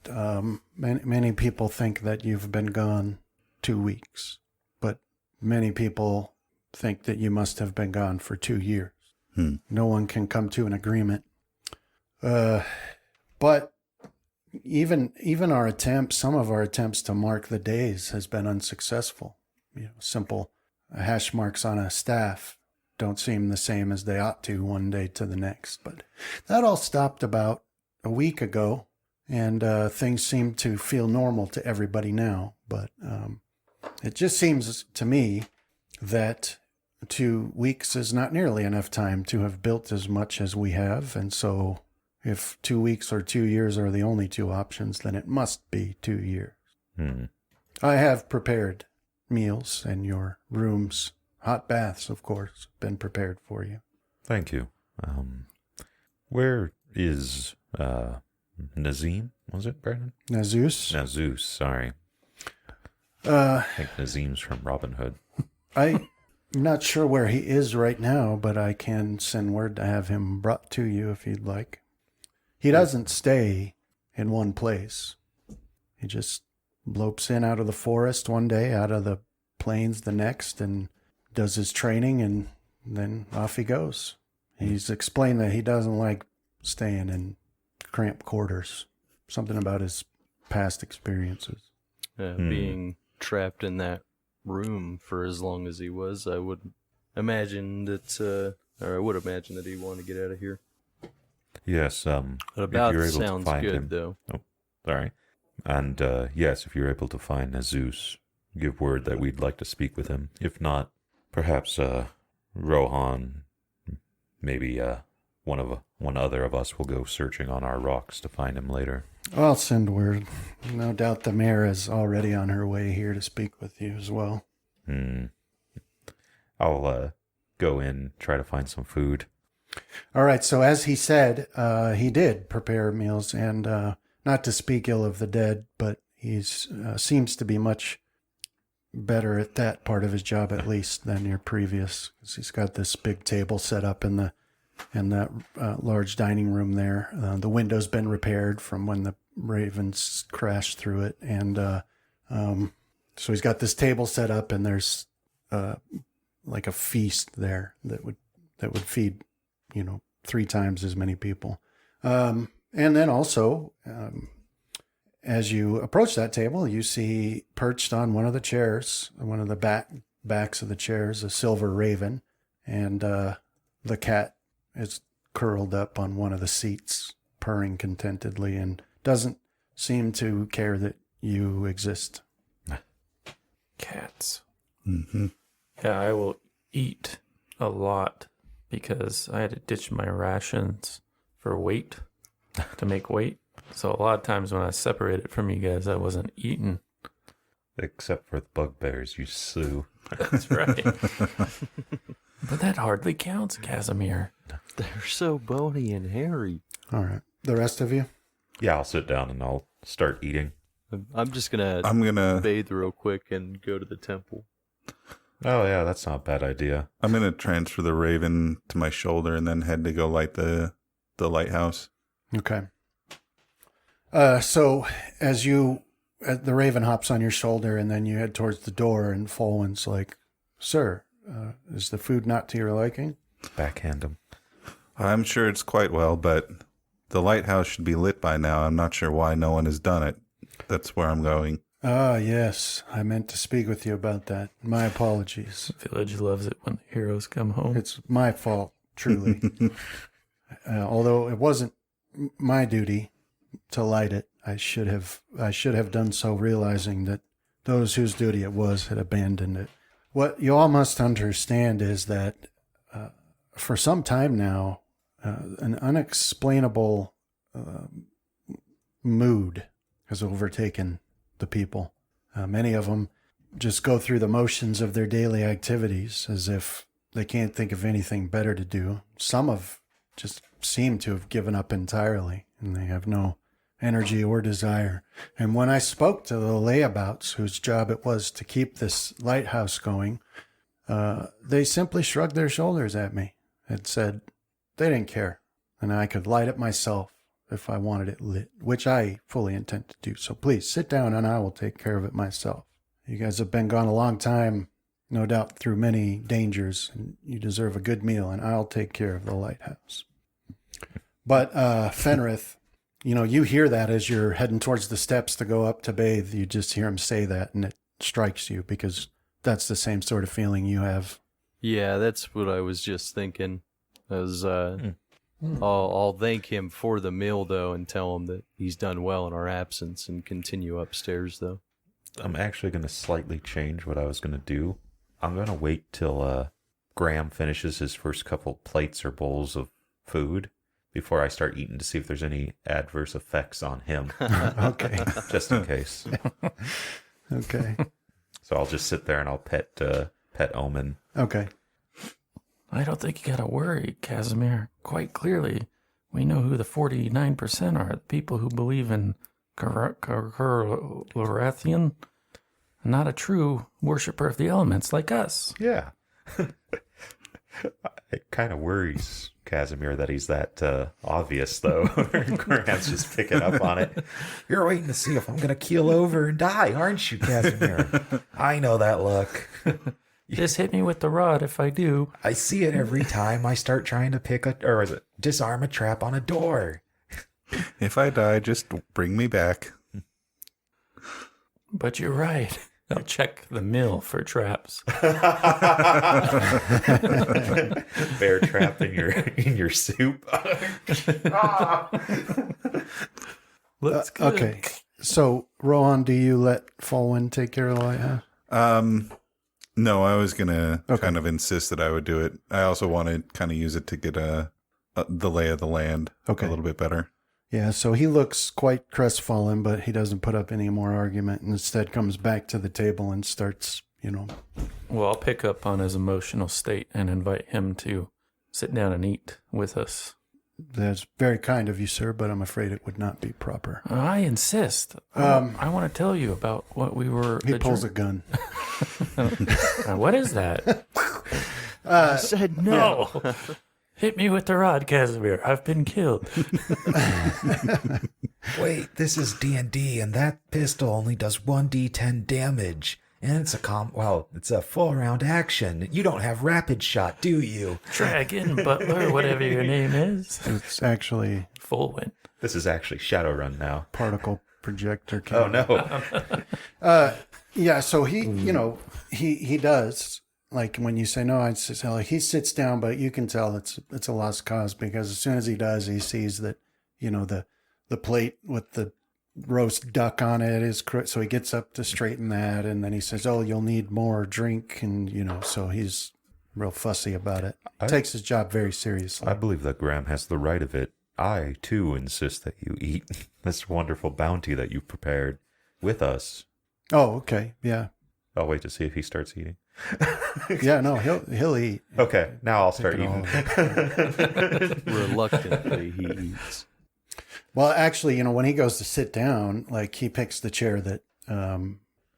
Many people think that you've been gone 2 weeks, but many people think that you must have been gone for 2 years. No one can come to an agreement. But even our attempts, some of our attempts to mark the days has been unsuccessful. simple hash marks on a staff don't seem the same as they ought to one day to the next. But that all stopped about a week ago, and things seem to feel normal to everybody now. But it just seems to me that 2 weeks is not nearly enough time to have built as much as we have. And so if 2 weeks or 2 years are the only two options, then it must be 2 years. I have prepared meals, and your rooms, hot baths, of course, been prepared for you. Thank you. Where is Nazim? Was it, Brandon? Nazus? Sorry. I think Nazim's from Robin Hood. I'm not sure where he is right now, but I can send word to have him brought to you if you'd like. He doesn't stay in one place. He just lopes in out of the forest one day, out of the plains the next, and does his training, and then off he goes. He's explained that he doesn't like staying in cramped quarters. Something about his past experiences. Being trapped in that room for as long as he was, I would imagine that, he wanted to get out of here. Yes. But about sounds good, him, though. Oh, sorry. And yes, if you're able to find Nazus, give word that we'd like to speak with him. If not, perhaps Rohan, maybe one other of us will go searching on our rocks to find him later. I'll send word. No doubt the mayor is already on her way here to speak with you as well. I'll go in, try to find some food. All right, so as he said, he did prepare meals, and not to speak ill of the dead, but he seems to be much better at that part of his job, at least, than your previous. 'Cause he's got this big table set up in that large dining room there. The window's been repaired from when the ravens crashed through it, and so he's got this table set up, and there's like a feast there that would feed 3 times as many people. And then also, as you approach that table, you see perched on one of the chairs, one of the backs of the chairs, a silver raven, and the cat is curled up on one of the seats, purring contentedly, and doesn't seem to care that you exist. Cats. Mm-hmm. Yeah, I will eat a lot because I had to ditch my rations for weight to make weight. So a lot of times when I separated from you guys, I wasn't eating. Except for the bugbears, you sue. That's right. But that hardly counts, Casimir. They're so bony and hairy. All right. The rest of you? Yeah, I'll sit down and I'll start eating. I'm gonna bathe real quick and go to the temple. Oh, yeah, that's not a bad idea. I'm going to transfer the raven to my shoulder and then head to go light the lighthouse. Okay. So as the raven hops on your shoulder, and then you head towards the door, and Folwin's like, "Sir, is the food not to your liking?" Backhand him. I'm sure it's quite well, but the lighthouse should be lit by now. I'm not sure why no one has done it. That's where I'm going. Ah, yes. I meant to speak with you about that. My apologies. The village loves it when the heroes come home. It's my fault, truly. Although it wasn't my duty to light it, I should have done so, realizing that those whose duty it was had abandoned it. What you all must understand is that for some time now, an unexplainable mood has overtaken the people. Many of them just go through the motions of their daily activities as if they can't think of anything better to do. Some have just seem to have given up entirely, and they have no energy or desire. And when I spoke to the layabouts, whose job it was to keep this lighthouse going, they simply shrugged their shoulders at me and said they didn't care, and I could light it myself if I wanted it lit, which I fully intend to do. So please sit down and I will take care of it myself. You guys have been gone a long time, no doubt through many dangers, and you deserve a good meal, and I'll take care of the lighthouse. But Fenrith, you hear that as you're heading towards the steps to go up to bathe. You just hear him say that, and it strikes you because that's the same sort of feeling you have. Yeah, that's what I was just thinking. I'll thank him for the meal, though, and tell him that he's done well in our absence and continue upstairs, though. I'm actually going to slightly change what I was going to do. I'm going to wait till Graham finishes his first couple plates or bowls of food before I start eating to see if there's any adverse effects on him. Okay. Just in case. Okay. So I'll just sit there and I'll pet Omen. Okay. I don't think you gotta worry, Casimir. Quite clearly, we know who the 49% are. The people who believe in Lorathian, not a true worshiper of the elements like us. Yeah. It kind of worries Casimir that he's that obvious, though. Graham's just picking up on it. You're waiting to see if I'm going to keel over and die, aren't you, Casimir? I know that look. Just hit me with the rod if I do. I see it every time I start trying to disarm a trap on a door. If I die, just bring me back. But you're right. I'll check the mill for traps. Bear trap in your soup. Looks good. Okay. So, Rohan, do you let Falwyn take care of the lighthouse? No, I was gonna kind of insist that I would do it. I also want to kind of use it to get the lay of the land a little bit better. Yeah, so he looks quite crestfallen, but he doesn't put up any more argument and instead comes back to the table and starts, Well, I'll pick up on his emotional state and invite him to sit down and eat with us. That's very kind of you, sir, but I'm afraid it would not be proper. I insist. I want to tell you about what we were... He pulls a gun. What is that? I said no. No. Hit me with the rod, Casimir. I've been killed. Wait, this is D&D, and that pistol only does 1d10 damage. And it's it's a full round action. You don't have rapid shot, do you? Dragon, Butler, whatever your name is. It's actually Full win. This is actually Shadowrun now. particle projector. Oh, no. Yeah, so he does. Like when you say no, he sits down, but you can tell it's a lost cause because as soon as he does, he sees that, the plate with the roast duck on it is so he gets up to straighten that, and then he says, "Oh, you'll need more drink," and so he's real fussy about it. Takes his job very seriously. I believe that Graham has the right of it. I, too, insist that you eat this wonderful bounty that you've prepared with us. Oh, okay, yeah, I'll wait to see if he starts eating. yeah. No, he'll eat. Okay, now I'll start eating. Reluctantly, he eats. Well, actually, when he goes to sit down, like he picks the chair that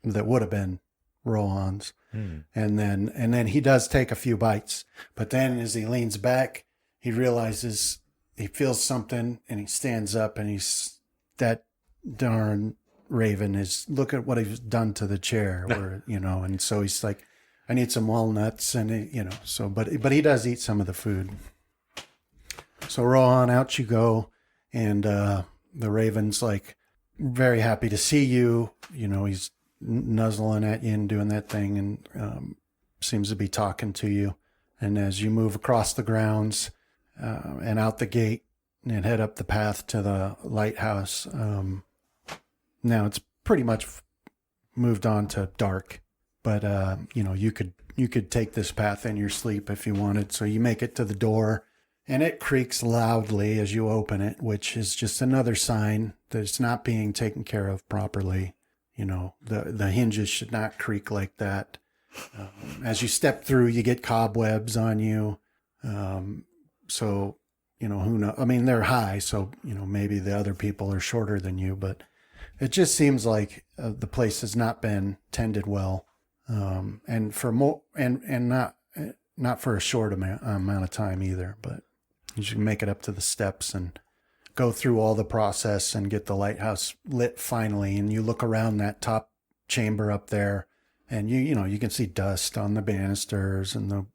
would have been Rohan's, and then he does take a few bites. But then, as he leans back, he realizes he feels something, and he stands up, and that darn Raven is look at what he's done to the chair, or and so he's like, I need some walnuts, and but he does eat some of the food. So Rohan, out you go. And the Raven's like very happy to see you. He's nuzzling at you and doing that thing and seems to be talking to you. And as you move across the grounds and out the gate and head up the path to the lighthouse, now it's pretty much moved on to dark. But, you could take this path in your sleep if you wanted. So you make it to the door. And it creaks loudly as you open it, which is just another sign that it's not being taken care of properly. The hinges should not creak like that. As you step through, you get cobwebs on you. So, who knows? I mean, they're high, so, maybe the other people are shorter than you, but it just seems like the place has not been tended well. And for not for a short amount of time either, but you should make it up to the steps and go through all the process and get the lighthouse lit finally. And you look around that top chamber up there, and you can see dust on the banisters and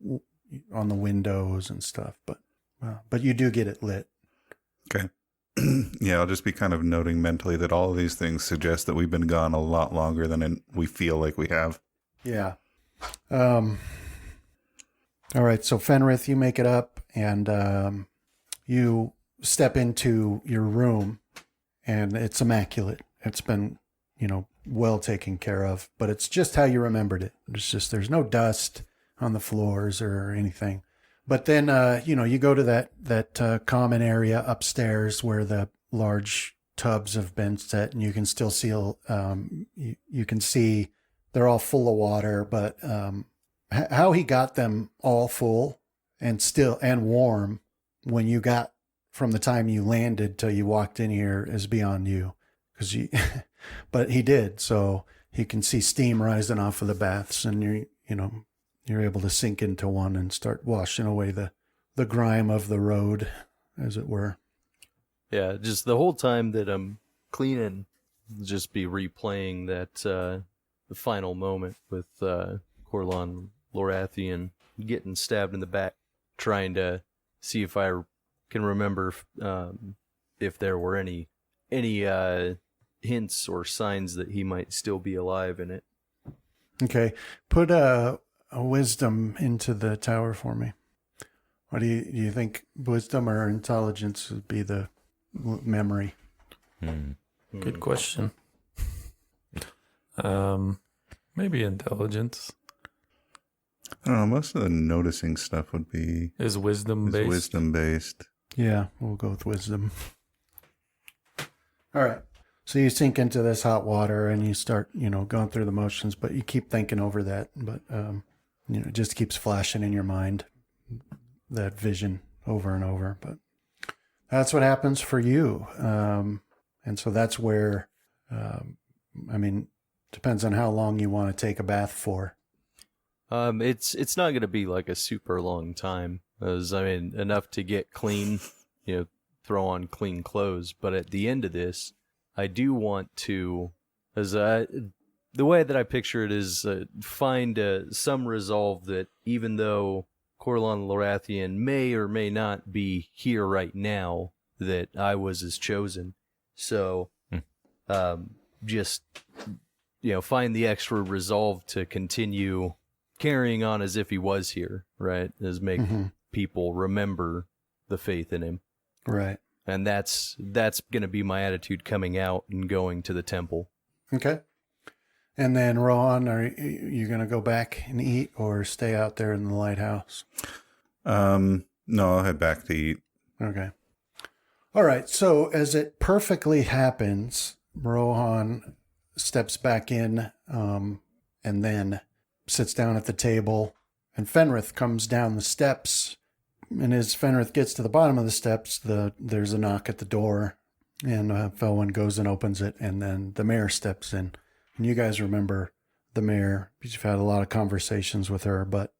on the windows and stuff. But you do get it lit. Okay. Yeah, I'll just be kind of noting mentally that all of these things suggest that we've been gone a lot longer than we feel like we have. Yeah. All right, so Fenrith, you make it up, and you step into your room, and it's immaculate. It's been, well taken care of, but it's just how you remembered it. There's no dust on the floors or anything. But then, you go to that common area upstairs where the large tubs have been set, and you can still see, you can see they're all full of water, but how he got them all full and warm when you got from the time you landed till you walked in here is beyond you, but he did. So you can see steam rising off of the baths, and you're able to sink into one and start washing away the grime of the road, as it were. Yeah, just the whole time that I'm cleaning, just be replaying that the final moment with Corlon Lorathian getting stabbed in the back, trying to see if I can remember if there were any hints or signs that he might still be alive in it. Okay, put a wisdom into the tower for me. What do you think? Wisdom or intelligence would be the memory? Good question. Maybe intelligence. I don't know. Most of the noticing stuff would be Is wisdom based? wisdom based. Yeah, we'll go with wisdom. All right. So you sink into this hot water and you start, going through the motions, but you keep thinking over that. But, it just keeps flashing in your mind, that vision over and over. But that's what happens for you. And so that's where, depends on how long you want to take a bath for. It's not going to be like a super long time, enough to get clean, throw on clean clothes. But at the end of this, I do want to, the way that I picture it is find some resolve that even though Corlon Lorathian may or may not be here right now, that I was his chosen. So, just, find the extra resolve to continue carrying on as if he was here, right? As make people remember the faith in him. Right. And that's going to be my attitude coming out and going to the temple. Okay. And then, Rohan, are you going to go back and eat or stay out there in the lighthouse? No, I'll head back to eat. Okay. All right. So as it perfectly happens, Rohan steps back in and then sits down at the table, and Fenrith comes down the steps. And as Fenrith gets to the bottom of the steps, there's a knock at the door, and Felwyn goes and opens it, and then the mayor steps in. And you guys remember the mayor, because you've had a lot of conversations with her, but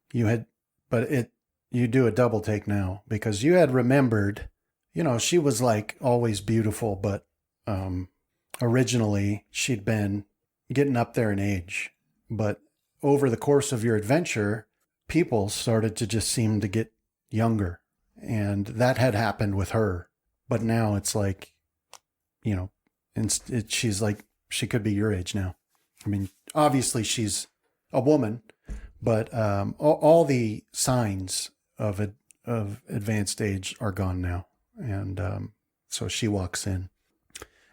you do a double take now, because you had remembered, she was like always beautiful, but originally she'd been getting up there in age. But over the course of your adventure, people started to just seem to get younger, and that had happened with her. But now it's like, she's like, she could be your age now. Obviously she's a woman, but all the signs of advanced age are gone now. And so she walks in,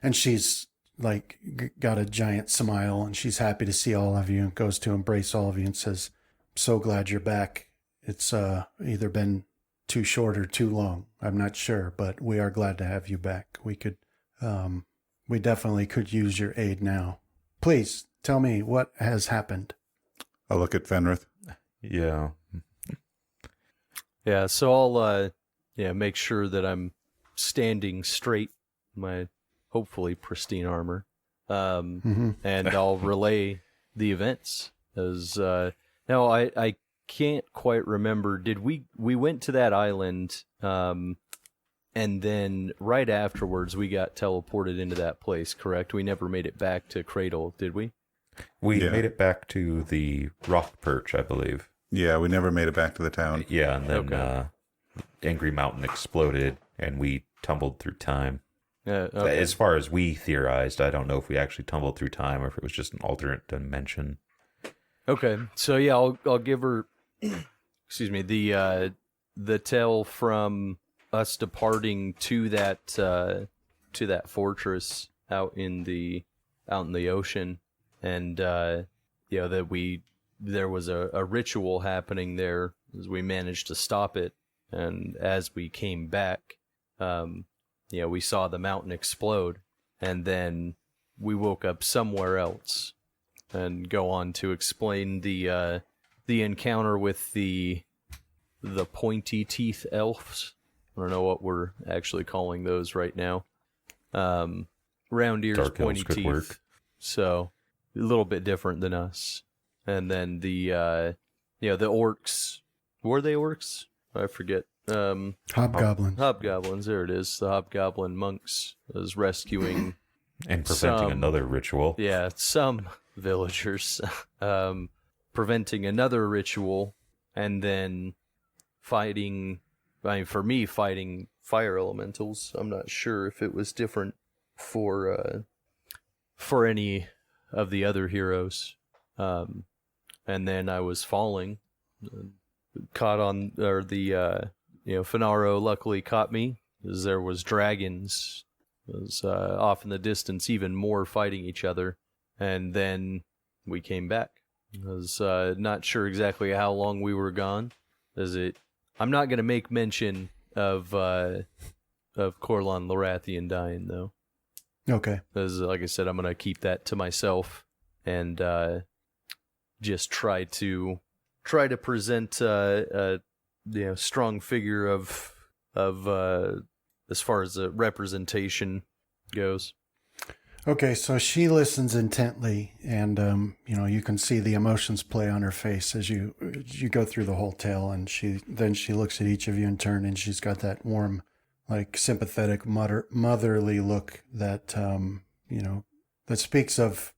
and she's like got a giant smile, and she's happy to see all of you, and goes to embrace all of you and says, "So glad you're back. It's either been too short or too long. I'm not sure, but we are glad to have you back. We definitely could use your aid now. Please tell me what has happened." I'll look at Fenrith. Yeah. Yeah, so I'll make sure that I'm standing straight, my hopefully pristine armor, and I'll relay the events. As now, I can't quite remember. Did we went to that island, and then right afterwards we got teleported into that place? Correct. We never made it back to Cradle, did we? We made it back to the rock perch, I believe. Yeah, we never made it back to the town. Yeah, and then Angry Mountain exploded, and we tumbled through time. Okay. As far as we theorized, I don't know if we actually tumbled through time or if it was just an alternate dimension. Okay, so yeah, I'll give her, excuse me, the tale from us departing to that fortress out in the ocean, and that there was a ritual happening there as we managed to stop it, and as we came back, we saw the mountain explode, and then we woke up somewhere else. And go on to explain the encounter with the pointy teeth elves. I don't know what we're actually calling those right now. Round ears, Dark pointy elves could teeth. work. So a little bit different than us. And then the orcs. Were they orcs? I forget. Hobgoblins. Hobgoblins. There it is. The hobgoblin monks was rescuing. And preventing another ritual. Yeah, some villagers preventing another ritual, and then fighting fire elementals. I'm not sure if it was different for any of the other heroes. And then I was falling, caught on, or the Finaro luckily caught me, as there was dragons was off in the distance, even more fighting each other, and then we came back. I was not sure exactly how long we were gone. I'm not going to make mention of Corlon Lorathian dying, though. Okay. Because, like I said, I'm going to keep that to myself and just try to present a strong figure of as far as the representation goes. Okay, so she listens intently, and you can see the emotions play on her face as you go through the whole tale, and she looks at each of you in turn, and she's got that warm, like sympathetic, motherly look that that speaks of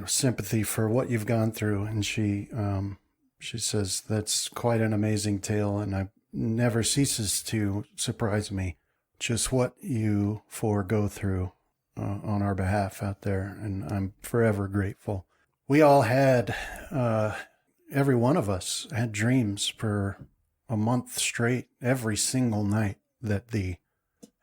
sympathy for what you've gone through, and she says that's quite an amazing tale, and it never ceases to surprise me just what you four go through on our behalf out there, and I'm forever grateful. We all had, every one of us had dreams for a month straight, every single night that the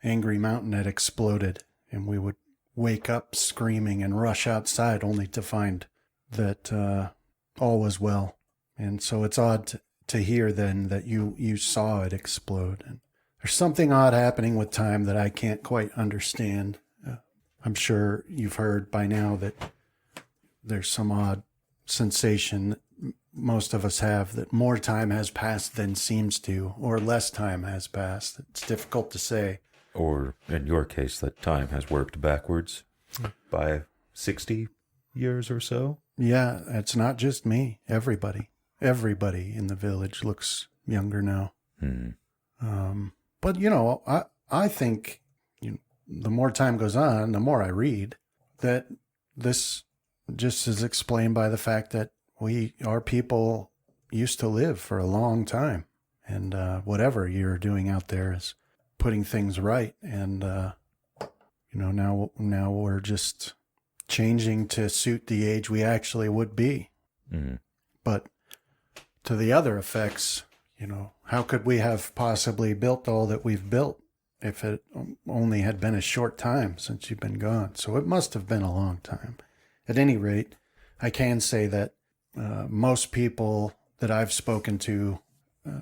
angry mountain had exploded, and we would wake up screaming and rush outside only to find that all was well. And so it's odd to hear then that you saw it explode. And there's something odd happening with time that I can't quite understand. I'm sure you've heard by now that there's some odd sensation that most of us have, that more time has passed than seems to, or less time has passed. It's difficult to say. Or, in your case, that time has worked backwards by 60 years or so. Yeah, it's not just me. Everybody in the village looks younger now. But, I think the more time goes on, the more I read, that this just is explained by the fact that our people used to live for a long time. And whatever you're doing out there is putting things right. And, now we're just changing to suit the age we actually would be. But to the other effects, how could we have possibly built all that we've built if it only had been a short time since you've been gone? So it must have been a long time. At any rate, I can say that most people that I've spoken to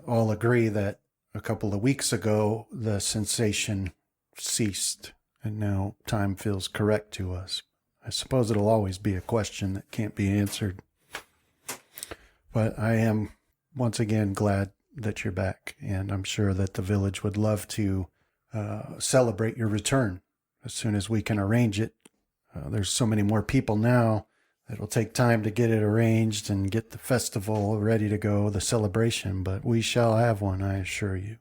all agree that a couple of weeks ago, the sensation ceased, and now time feels correct to us. I suppose it'll always be a question that can't be answered. But I am, once again, glad that you're back, and I'm sure that the village would love to celebrate your return as soon as we can arrange it. There's so many more people now that it'll take time to get it arranged and get the festival ready to go, the celebration, but we shall have one, I assure you.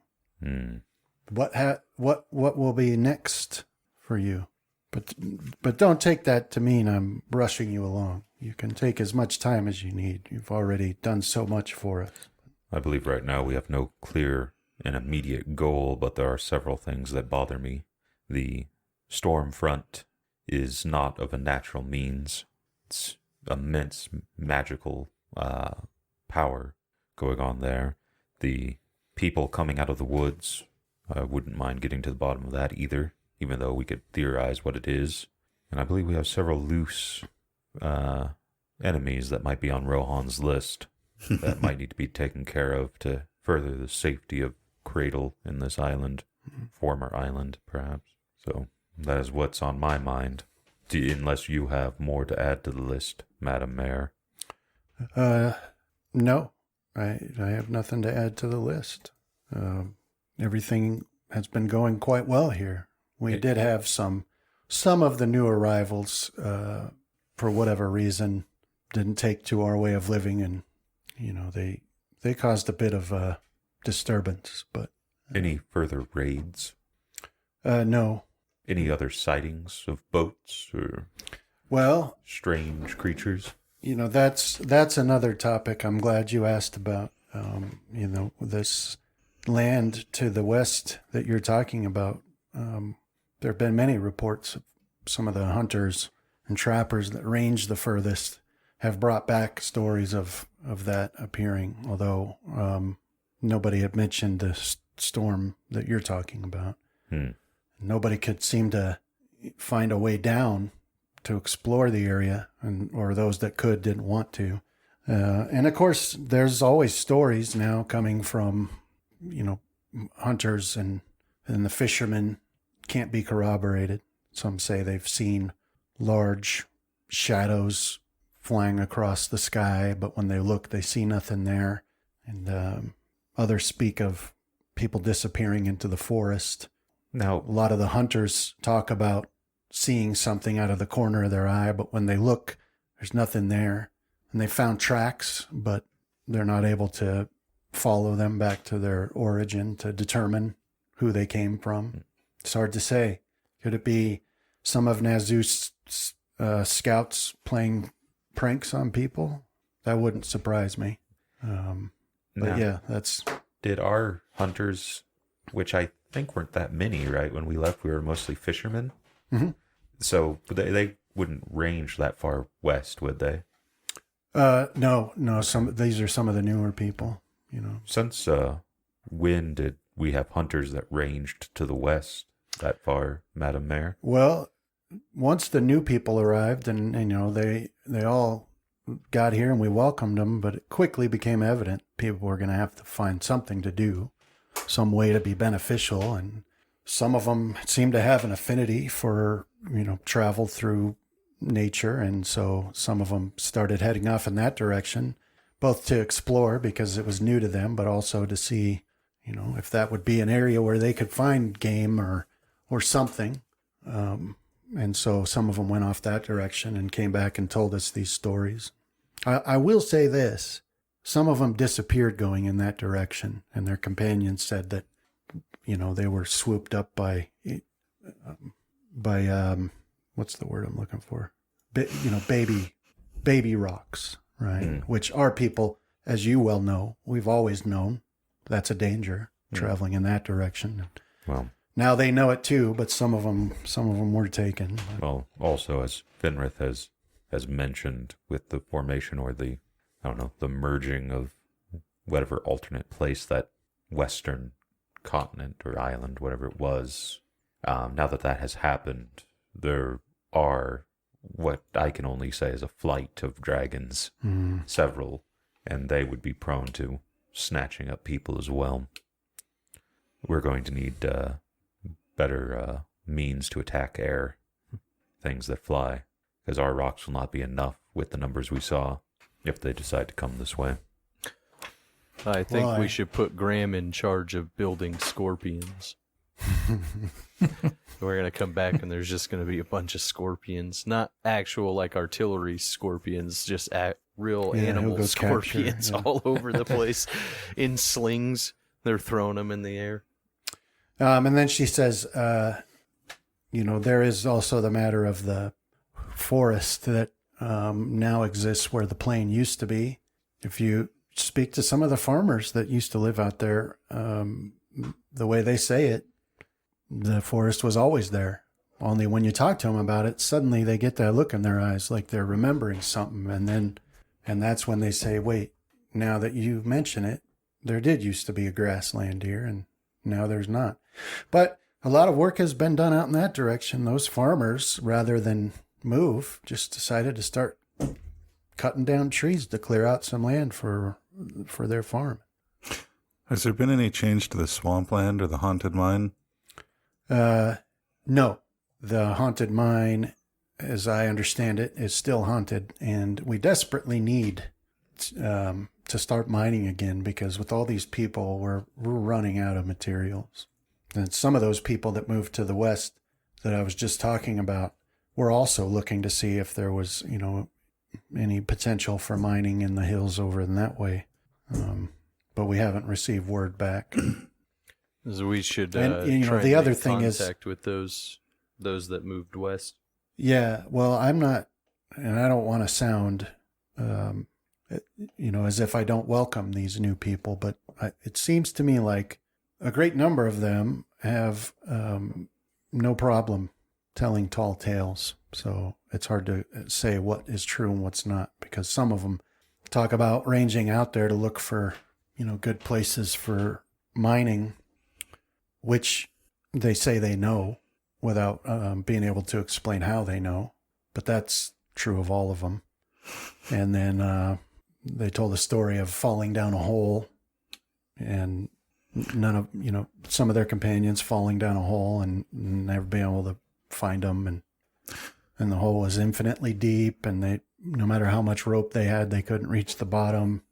What will be next for you? But don't take that to mean I'm rushing you along. You can take as much time as you need. You've already done so much for us. I believe right now we have no clear and immediate goal, but there are several things that bother me. The storm front is not of a natural means. It's immense magical power going on there. The people coming out of the woods, I wouldn't mind getting to the bottom of that either, even though we could theorize what it is. And I believe we have several loose enemies that might be on Rohan's list that might need to be taken care of to further the safety of Cradle in this island, former island, perhaps. So that is what's on my mind, unless you have more to add to the list, Madam Mayor. No, I have nothing to add to the list. Everything has been going quite well here. We did have some of the new arrivals, for whatever reason, didn't take to our way of living, and they caused a bit of disturbance. But Any further raids? No. Any other sightings of boats or Well, strange creatures? that's another topic I'm glad you asked about. This land to the west that you're talking about. There have been many reports of some of the hunters and trappers that range the furthest have brought back stories of that appearing, although nobody had mentioned the storm that you're talking about. Nobody could seem to find a way down to explore the area, or those that could didn't want to. And of course, there's always stories now coming from, hunters and the fishermen can't be corroborated. Some say they've seen large shadows flying across the sky, but when they look, they see nothing there. And others speak of people disappearing into the forest. Now, A lot of the hunters talk about seeing something out of the corner of their eye, but when they look, there's nothing there. And they found tracks, but they're not able to follow them back to their origin to determine who they came from. It's hard to say. Could it be some of Nazu's scouts playing pranks on people? That wouldn't surprise me. But now, yeah, that's... did our hunters, which I think weren't that many, right? When we left, we were mostly fishermen. Mhm. So they wouldn't range that far west, would they? No. These are some of the newer people, Since when did we have hunters that ranged to the west that far, Madam Mayor? Well, once the new people arrived, and they all got here and we welcomed them, but it quickly became evident people were going to have to find something to do, some way to be beneficial, and some of them seemed to have an affinity for travel through nature, and so some of them started heading off in that direction, both to explore because it was new to them, but also to see if that would be an area where they could find game or something. And so some of them went off that direction and came back and told us these stories. I will say this. Some of them disappeared going in that direction, and their companions said that, they were swooped up by what's the word I'm looking for? Baby rocks, right? Which our people, as you well know, we've always known that's a danger, traveling in that direction. Well, now they know it too, but some of them were taken. well, also as Finrith has mentioned, with the formation or the merging of whatever alternate place, that western continent or island, whatever it was, now that has happened, there are what I can only say is a flight of dragons, several, and they would be prone to snatching up people as well. We're going to need better means to attack air, things that fly, because our rocks will not be enough with the numbers we saw if they decide to come this way. I think Why? we should put Graham in charge of building scorpions. We're going to come back and there's just going to be a bunch of scorpions. Not actual like artillery scorpions, just real Yeah, animal he'll go scorpions capture, yeah. all over the place in slings. They're throwing them in the air. And then she says, there is also the matter of the forest that now exists where the plain used to be. If you speak to some of the farmers that used to live out there, the way they say it, the forest was always there. Only when you talk to them about it, suddenly they get that look in their eyes like they're remembering something. And then And that's when they say, wait, now that you mention it, there did used to be a grassland here, and now there's not. But a lot of work has been done out in that direction. Those farmers, rather than move, just decided to start cutting down trees to clear out some land for their farm. Has there been any change to the swampland or the haunted mine? No. The haunted mine, as I understand it, is still haunted, and we desperately need to start mining again, because with all these people, we're running out of materials. And some of those people that moved to the west that I was just talking about were also looking to see if there was, any potential for mining in the hills over in that way. But we haven't received word back. So we should And, try the and other make thing is- contact with those that moved west. Yeah, well, I'm not, and I don't want to sound, as if I don't welcome these new people, but it seems to me like a great number of them have no problem telling tall tales. So it's hard to say what is true and what's not, because some of them talk about ranging out there to look for, good places for mining, which they say they know without being able to explain how they know. But that's true of all of them. And then they told a story of falling down a hole, and some of their companions falling down a hole and never being able to find them. And the hole was infinitely deep, and they, no matter how much rope they had, they couldn't reach the bottom.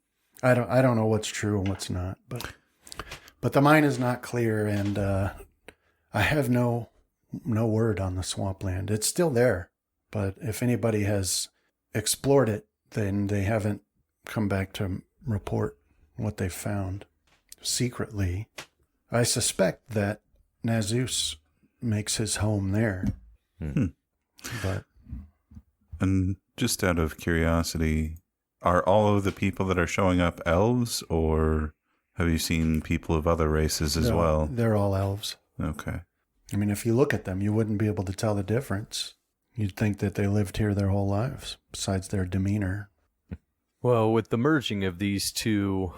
I don't know what's true and what's not, but the mine is not clear, and I have no word on the swampland. It's still there, but if anybody has explored it, then they haven't come back to report what they've found. Secretly, I suspect that Nazus makes his home there. But And just out of curiosity, are all of the people that are showing up elves, or have you seen people of other races as no, well? they're all elves. Okay. I mean, if you look at them, you wouldn't be able to tell the difference. You'd think that they lived here their whole lives, besides their demeanor. Well, with the merging of these two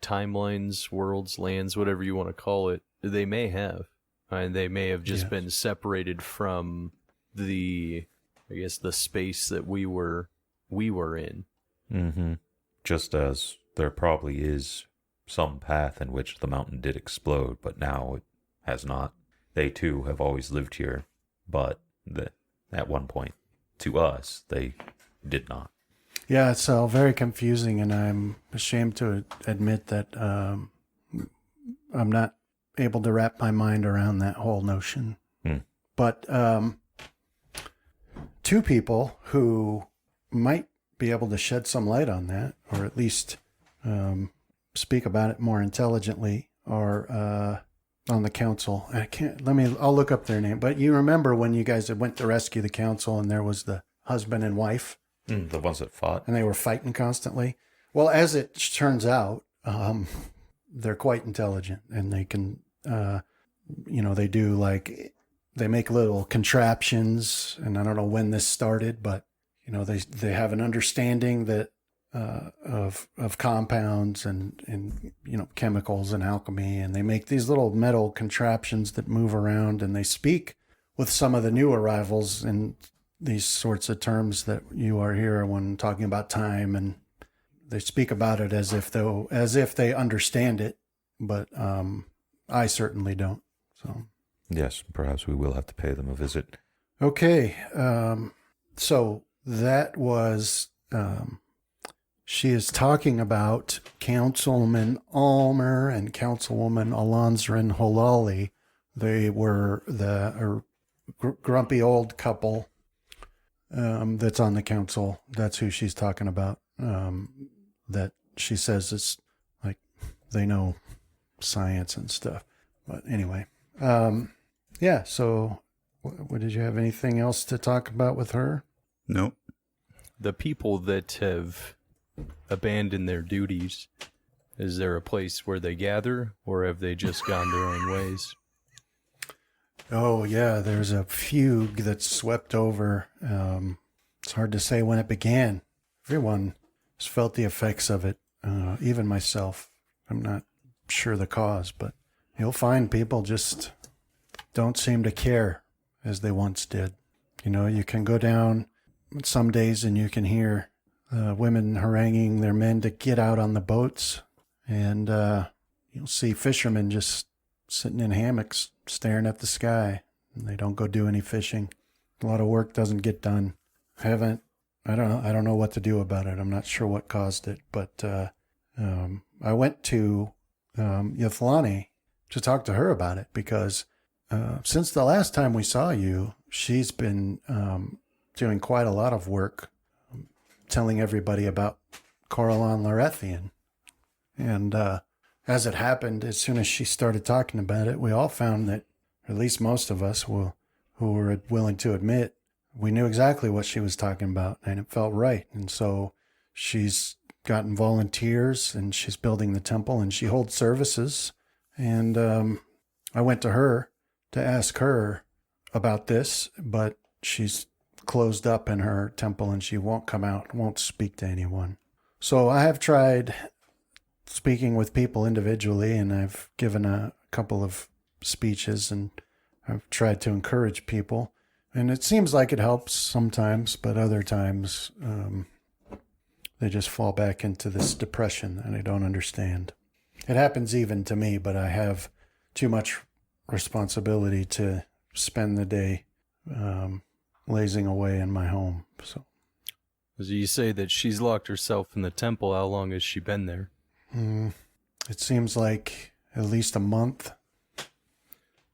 timelines, worlds, lands, whatever you want to call it, they may have. And they may have just Yes. been separated from the space that we were in. Mm-hmm. Just as there probably is some path in which the mountain did explode, but now it has not. They too have always lived here, but at one point, to us, they did not. Yeah, it's all very confusing, and I'm ashamed to admit that I'm not able to wrap my mind around that whole notion. But two people who might be able to shed some light on that, or at least speak about it more intelligently, are on the council. I'll look up their name. But you remember when you guys went to rescue the council, and there was the husband and wife, The ones that fought? and they were fighting constantly? Well, as it turns out, they're quite intelligent, and they can, they make little contraptions, and I don't know when this started, but they have an understanding that of compounds and chemicals and alchemy, and they make these little metal contraptions that move around, and they speak with some of the new arrivals in these sorts of terms that you are here when talking about time, and they speak about it as if they understand it, but I certainly don't. So Yes, perhaps we will have to pay them a visit. okay, so that was she is talking about Councilman Almer and Councilwoman Alonzrin Holali. They were the grumpy old couple that's on the council. That's who she's talking about. That she says is like they know science and stuff. But anyway, yeah. So, what did you have anything else to talk about with her? Nope. The people that have abandoned their duties, is there a place where they gather, or have they just gone their own ways? Oh yeah, there's a fugue that's swept over. It's hard to say when it began. Everyone just felt the effects of it. Even myself, I'm not sure the cause, but you'll find people just don't seem to care as they once did. You know, you can go down some days and you can hear women haranguing their men to get out on the boats, and you'll see fishermen just sitting in hammocks staring at the sky, and they don't go do any fishing. A lot of work doesn't get done. I don't know what to do about it. I'm not sure what caused it, but I went to Yathlani to talk to her about it, because since the last time we saw you, she's been doing quite a lot of work telling everybody about Coralon Larethian. And as it happened, as soon as she started talking about it, we all found that, at least most of us who were willing to admit, we knew exactly what she was talking about, and it felt right. And so she's gotten volunteers, and she's building the temple, and she holds services. And I went to her to ask her about this, but she's closed up in her temple, and she won't come out, won't speak to anyone. So I have tried speaking with people individually, and I've given a couple of speeches, and I've tried to encourage people. And it seems like it helps sometimes, but other times they just fall back into this depression, and I don't understand. It happens even to me, but I have too much responsibility to spend the day lazing away in my home. So you say that she's locked herself in the temple. How long has she been there? It seems like at least a month.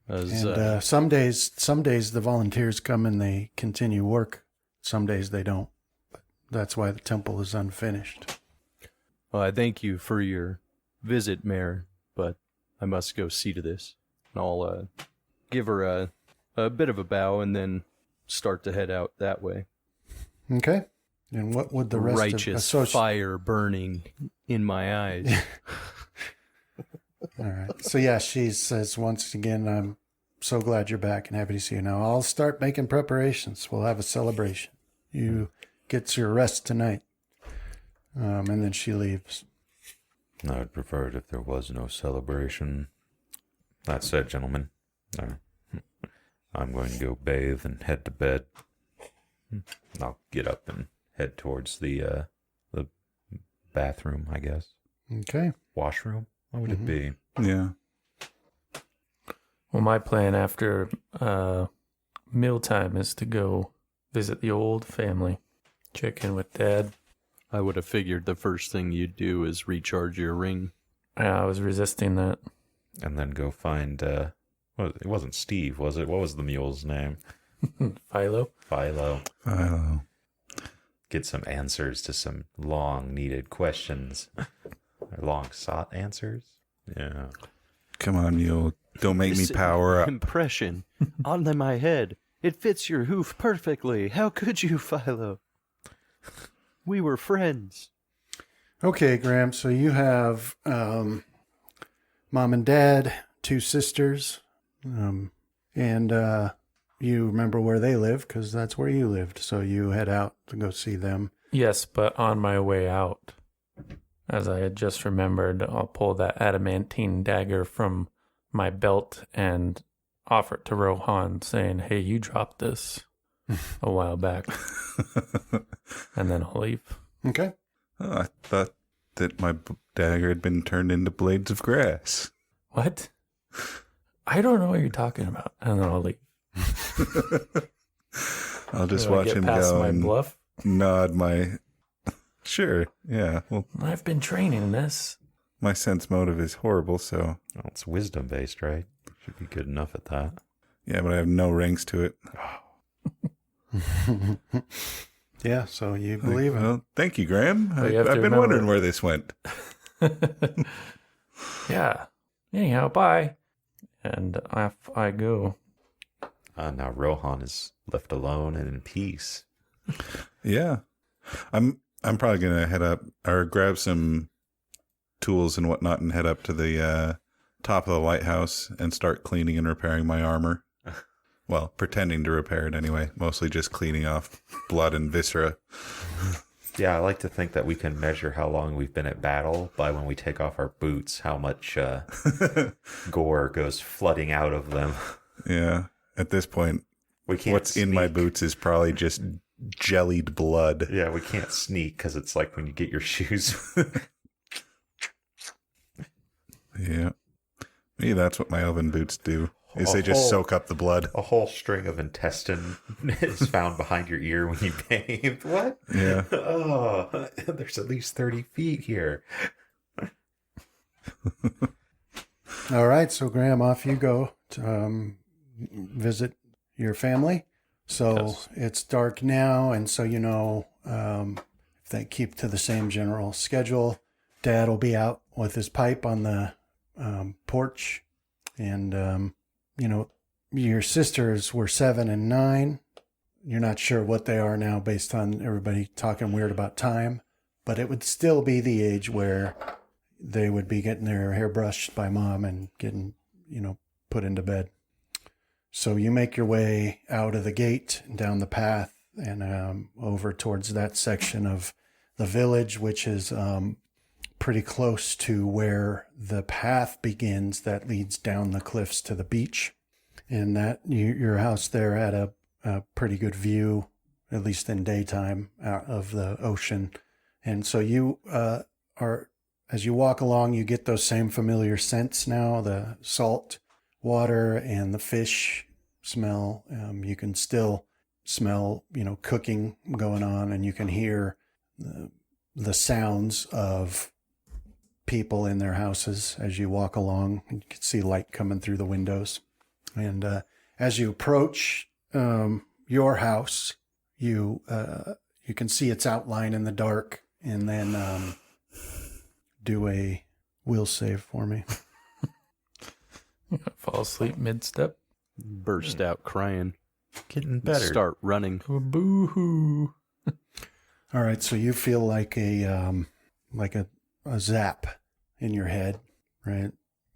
As, Some days the volunteers come and they continue work. Some days they don't. But that's why the temple is unfinished. Well, I thank you for your visit, Mayor, but I must go see to this. And I'll give her a bit of a bow and then start to head out that way. Okay. And what would the rest Righteous of fire burning in my eyes. All right. So yeah, she says once again, I'm so glad you're back and happy to see you now. I'll start making preparations. We'll have a celebration. You get your rest tonight. And then she leaves. I would prefer it if there was no celebration. That said, gentlemen, I'm going to go bathe and head to bed. I'll get up and head towards the bathroom, I guess. Okay. Washroom? What would it be? Yeah. Well, my plan after mealtime is to go visit the old family, check in with Dad. I would have figured the first thing you'd do is recharge your ring. I was resisting that. And then go find, it wasn't Steve, was it? What was the mule's name? Philo? Philo. Oh. Get some answers to some long-needed questions. Or long-sought answers? Yeah. Come on, mule. Don't make me power up. Impression on my head. It fits your hoof perfectly. How could you, Philo? We were friends. Okay, Graham. So you have mom and dad, two sisters, and you remember where they live because that's where you lived. So you head out to go see them. Yes, but on my way out, as I had just remembered, I'll pull that adamantine dagger from my belt and offer it to Rohan, saying, "Hey, you dropped this a while back." And then I'll leave. Okay. Oh, I thought that my dagger had been turned into blades of grass. What? I don't know what you're talking about. And then I'll leave. I'll just Do I watch get him past go my and bluff. nod my... Sure, yeah. Well, I've been training this. my sense motive is horrible, so... Well, it's wisdom-based, right? Should be good enough at that. Yeah, but I have no rings to it. Yeah, so you believe it. Well, thank you, Graham. But you have to I've been remember- wondering where this went. Yeah. Anyhow, bye. And off I go. Now Rohan is left alone and in peace. Yeah. I'm probably going to head up or grab some tools and whatnot and head up to the top of the lighthouse and start cleaning and repairing my armor. Well, pretending to repair it anyway. Mostly just cleaning off blood and viscera. Yeah, I like to think that we can measure how long we've been at battle by when we take off our boots, how much gore goes flooding out of them. Yeah. At this point, We can't what's in my sneak. boots is probably just jellied blood. Yeah, we can't sneak because it's like when you get your shoes. Yeah. Maybe that's what my elven boots do. Is they Oh. just soak up the blood. A whole string of intestine is found behind your ear when you bathe. What? Yeah. Oh, there's at least 30 feet here. All right, so Graham, off you go to visit your family. So Yes. it's dark now, and so if they keep to the same general schedule, Dad will be out with his pipe on the porch, and your sisters were 7 and 9. You're not sure what they are now based on everybody talking weird about time, but it would still be the age where they would be getting their hair brushed by mom and getting, put into bed. So you make your way out of the gate, down the path, and over towards that section of the village, which is pretty close to where the path begins that leads down the cliffs to the beach. And that your house there had a pretty good view, at least in daytime, of the ocean. And so you as you walk along, you get those same familiar scents now, the salt water and the fish smell. You can still smell, cooking going on, and you can hear the sounds of people in their houses as you walk along. You can see light coming through the windows. And as you approach your house, you can see its outline in the dark, and then do a will save for me. Fall asleep mid-step. Burst out crying. Getting better. Start running. Boo-hoo. All right, so you feel like a zap in your head, right?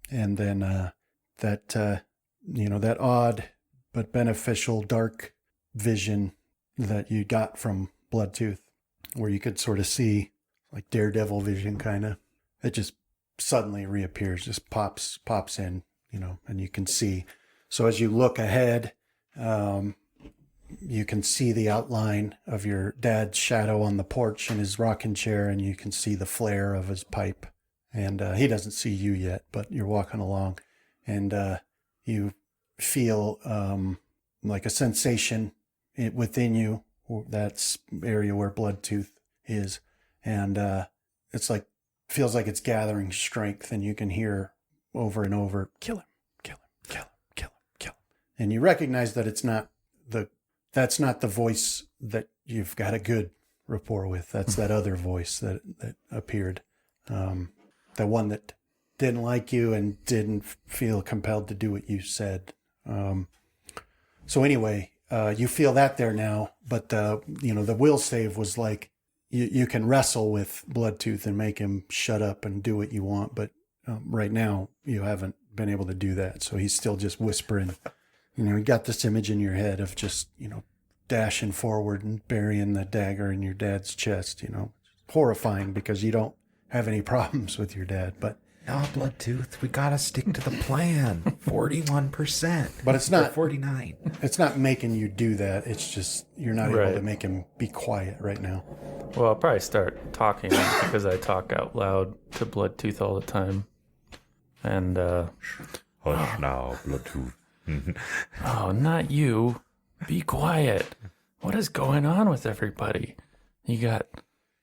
And then that odd but beneficial dark vision that you got from Bloodtooth, where you could sort of see like Daredevil vision, kind of. It just suddenly reappears, just pops in, and you can see. So as you look ahead, you can see the outline of your dad's shadow on the porch in his rocking chair, and you can see the flare of his pipe. And he doesn't see you yet, but you're walking along, and you feel like a sensation within you. That's area where Bloodtooth is, and it's like feels like it's gathering strength, and you can hear over and over, "Kill him, kill him, kill him, kill him, kill him." And you recognize that that's not the voice that you've got a good rapport with. That's that other voice that appeared. The one that didn't like you and didn't feel compelled to do what you said. So anyway, you feel that there now, but the will save was like you can wrestle with Bloodtooth and make him shut up and do what you want, but right now you haven't been able to do that. So he's still just whispering. You got this image in your head of just dashing forward and burying the dagger in your dad's chest. Horrifying because you don't have any problems with your dad, but No, Bloodtooth, we gotta stick to the plan. 41%. But it's Or not 49. It's not making you do that. It's just you're not able Right. to make him be quiet right now. Well, I'll probably start talking because I talk out loud to Bloodtooth all the time. And, Hush now, Bloodtooth. oh, not you. Be quiet. What is going on with everybody? You got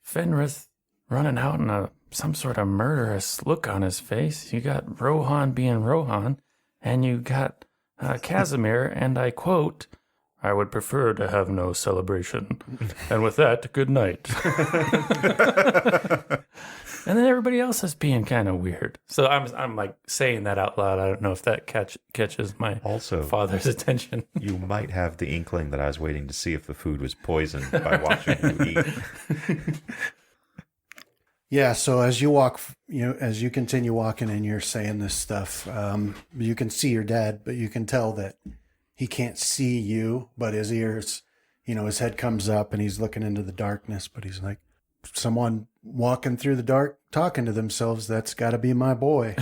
Fenrith running out in some sort of murderous look on his face. You got Rohan being Rohan. And you got Casimir, and I quote, "I would prefer to have no celebration." And with that, good night. And then everybody else is being kind of weird. So I'm like saying that out loud. I don't know if that catches my Also, father's attention. you might have the inkling that I was waiting to see if the food was poisoned by watching you eat. Yeah, so as you walk, as you continue walking and you're saying this stuff, you can see your dad, but you can tell that he can't see you, but his ears, his head comes up and he's looking into the darkness, but he's like, someone walking through the dark talking to themselves. That's got to be my boy.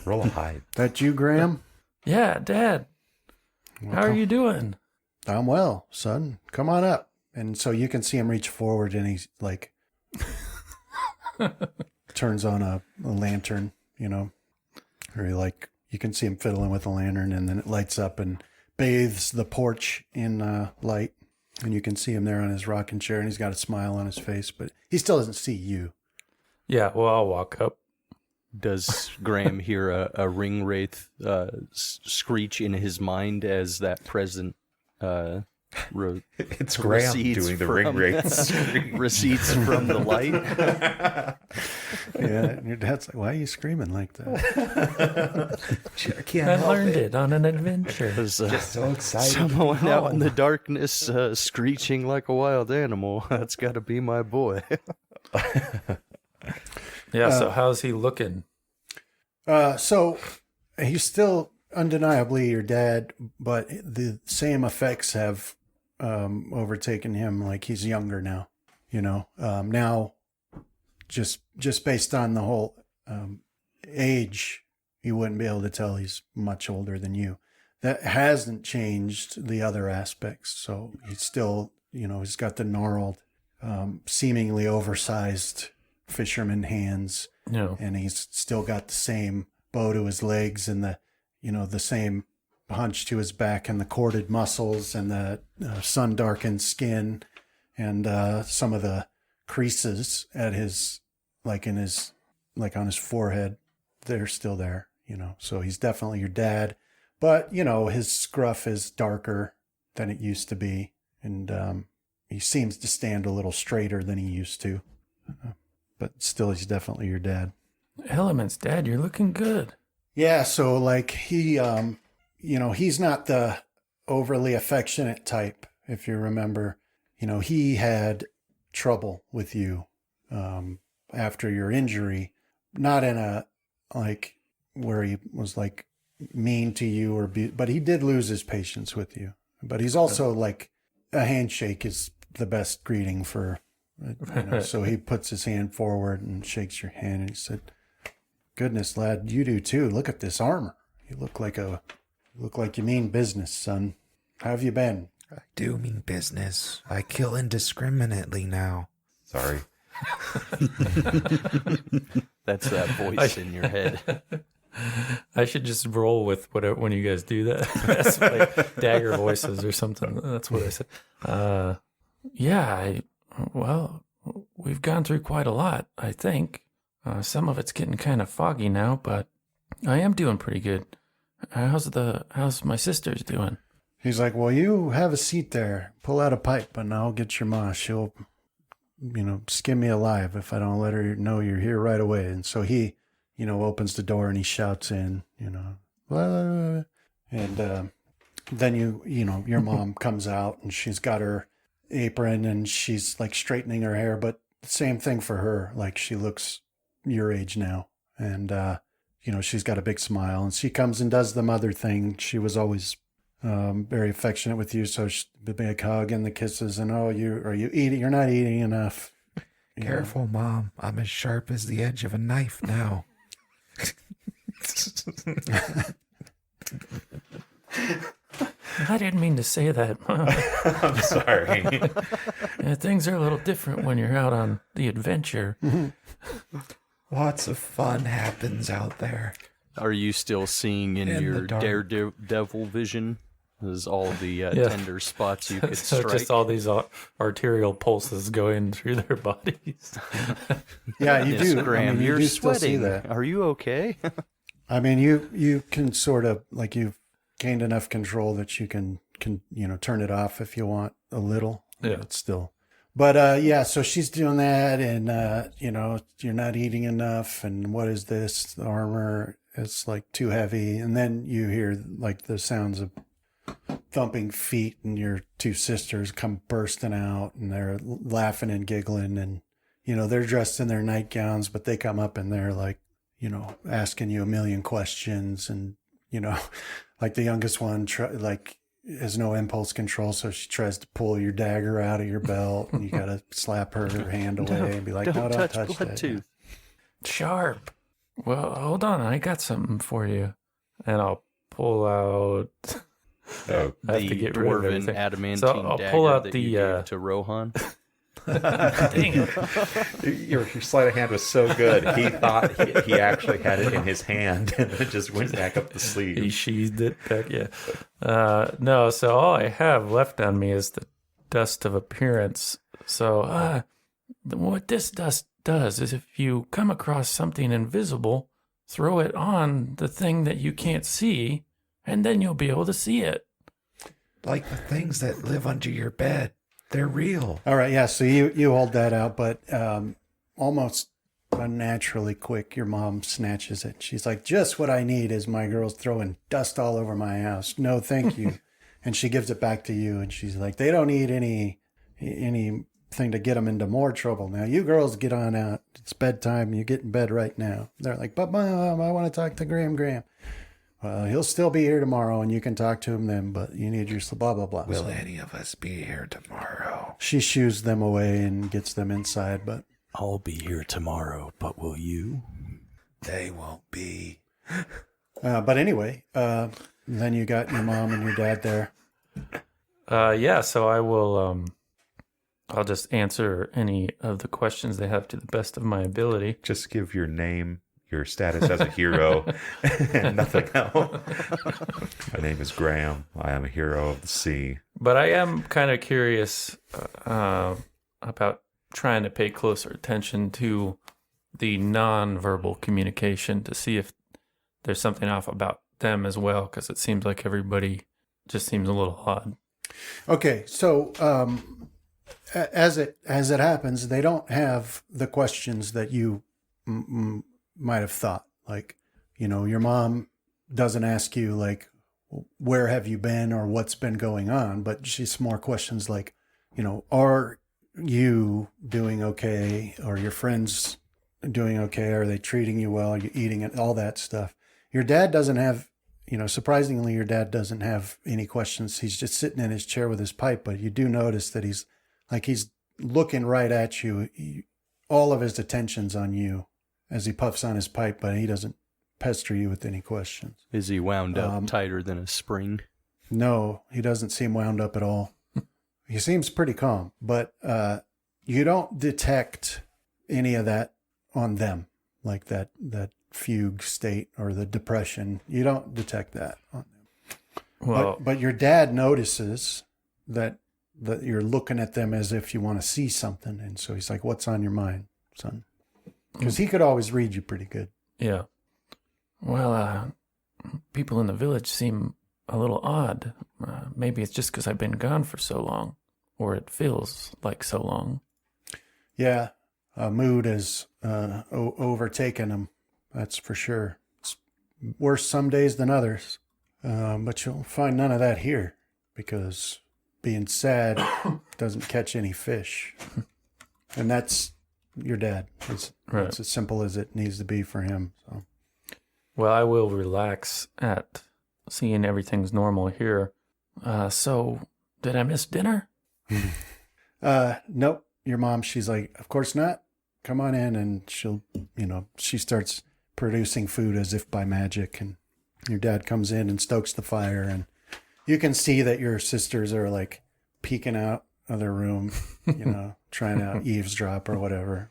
Roll a hide. That you, Graham? Yeah, Dad. Well, How are you doing? I'm well, son. Come on up. And so you can see him reach forward, and he's like, turns on a lantern, you know, or he like, you can see him fiddling with a lantern, and then it lights up and bathes the porch in light. And you can see him there on his rocking chair, and he's got a smile on his face, but he still doesn't see you. Yeah, well, I'll walk up. Does Graham hear a ring wraith screech in his mind as that present It's Graham doing the ring wraiths. recedes from the light? Yeah, and your dad's like, why are you screaming like that? I can't I help learned it. it on an adventure. There's Just so excited. someone out in Oh. the darkness screeching like a wild animal. That's got to be my boy. Yeah, so how's he looking? So he's still undeniably your dad, but the same effects have overtaken him. Like he's younger now, you know. Now, just based on the whole age, you wouldn't be able to tell he's much older than you. That hasn't changed the other aspects. So he's still, you know, he's got the gnarled, seemingly oversized fisherman hands. No. And he's still got the same bow to his legs and the, you know, the same hunch to his back and the corded muscles and the sun darkened skin and some of the creases at his, like in his, like on his forehead, they're still there, you know. So he's definitely your dad, but you know, his scruff is darker than it used to be. And he seems to stand a little straighter than he used to. But still, he's definitely your dad. Elements, Dad, you're looking good. Yeah, so like he, you know, he's not the overly affectionate type, if you remember. You know, he had trouble with you after your injury, not in a, like, where he was like mean to you or but he did lose his patience with you. But he's also like, a handshake is the best greeting for, you know, so he puts his hand forward and shakes your hand and he said, "Goodness, lad, you do too. Look at this armor. You look like you mean business, son. How have you been?" I do mean business. I kill indiscriminately now. Sorry. That's that voice in your head. I should just roll with whatever when you guys do that. That's like dagger voices or something. That's what I said. Yeah, well, we've gone through quite a lot, I think. Some of it's getting kind of foggy now, but I am doing pretty good. How's my sister's doing? He's like, "Well, you have a seat there. Pull out a pipe and I'll get your ma. She'll, you know, skin me alive if I don't let her know you're here right away." And so he, you know, opens the door and he shouts in, you know, "Blah." And then you know, your mom comes out and she's got her apron and she's like straightening her hair, but same thing for her. Like she looks your age now. And, you know, she's got a big smile and she comes and does the mother thing. She was always very affectionate with you. So the big hug and the kisses and, "Oh, are you eating? You're not eating enough." You know? Careful, Mom. I'm as sharp as the edge of a knife now. I didn't mean to say that. I'm sorry. Yeah, things are a little different when you're out on the adventure. Lots of fun happens out there. Are you still seeing in In the your dark. daredevil vision? There's all the Yeah. tender spots you could So strike. just all these arterial pulses going through their bodies. Yeah, you Yes, do. Graham, I mean, you you're do still see sweating. that. Are you okay? I mean, you can sort of like you've gained enough control that you can you know, turn it off if you want a little. Yeah. But still. But yeah, so she's doing that, and you know, you're not eating enough, and what is this? The armor is like too heavy, and then you hear like the sounds of thumping feet, and your two sisters come bursting out, and they're laughing and giggling, and you know, they're dressed in their nightgowns, but they come up and they're like, you know, asking you a million questions, and you know, like the youngest one, has no impulse control, so she tries to pull your dagger out of your belt, and you got to slap her hand away and be like, "No, don't touch that." Bloodtooth. Sharp. Well, hold on. I got something for you. And I'll pull out. Oh, I have to The get rid of dwarven everything. adamantine So I'll dagger pull out that the, you gave to Rohan. Dang it. your sleight of hand was so good. He thought he actually had it in his hand, and then just went back up the He sleeve. sheathed it back. Yeah. No, so all I have left on me is the dust of appearance. So what this dust does is if you come across something invisible, throw it on the thing that you can't see, and then you'll be able to see it. Like the things that live under your bed. They're real. All right, yeah. So you hold that out, but almost unnaturally quick, your mom snatches it. She's like, "Just what I need is my girls throwing dust all over my house. No, thank you." And she gives it back to you, and she's like, "They don't need anything to get them into more trouble. Now, you girls get on out. It's bedtime. You get in bed right now." They're like, "But Mom, I want to talk to Graham." Well, he'll still be here tomorrow, and you can talk to him then, but you need your blah, blah, blah. Will So any of us be here tomorrow? she shoos them away and gets them inside, but I'll be here tomorrow, but will you? They won't be. but anyway, then you got your mom and your dad there. Yeah, so I will. I'll just answer any of the questions they have to the best of my ability. Just give your name, your status as a hero, and nothing else. My name is Graham. I am a hero of the sea. But I am kind of curious about trying to pay closer attention to the non-verbal communication to see if there's something off about them as well, because it seems like everybody just seems a little odd. Okay, so as it happens, they don't have the questions that you might have thought. Like, your mom doesn't ask you like, where have you been or what's been going on, but she's more questions like, are you doing okay? Are your friends doing okay? Are they treating you well? Are you eating it? All that stuff. Your dad doesn't have, surprisingly, your dad doesn't have any questions. He's just sitting in his chair with his pipe, but you do notice that he's looking right at you. All of his attention's on you as he puffs on his pipe, but he doesn't pester you with any questions. Is he wound up tighter than a spring? No, he doesn't seem wound up at all. He seems pretty calm, but you don't detect any of that on them, like that fugue state or the depression. You don't detect that on them. Well, But your dad notices that you're looking at them as if you want to see something, and so he's like, "What's on your mind, son?" Because he could always read you pretty good. yeah. Well, people in the village seem a little odd. Maybe it's just because I've been gone for so long, or it feels like so long. Yeah, mood has overtaken him. That's for sure. It's worse some days than others, but you'll find none of that here because being sad doesn't catch any fish, and that's your dad. It's as simple as it needs to be for him. So. Well, I will relax at seeing everything's normal here. So, did I miss dinner? Nope. Your mom, she's like, "Of course not. Come on in." And she'll, she starts producing food as if by magic. And your dad comes in and stokes the fire. And you can see that your sisters are like peeking out of their room, trying to eavesdrop or whatever.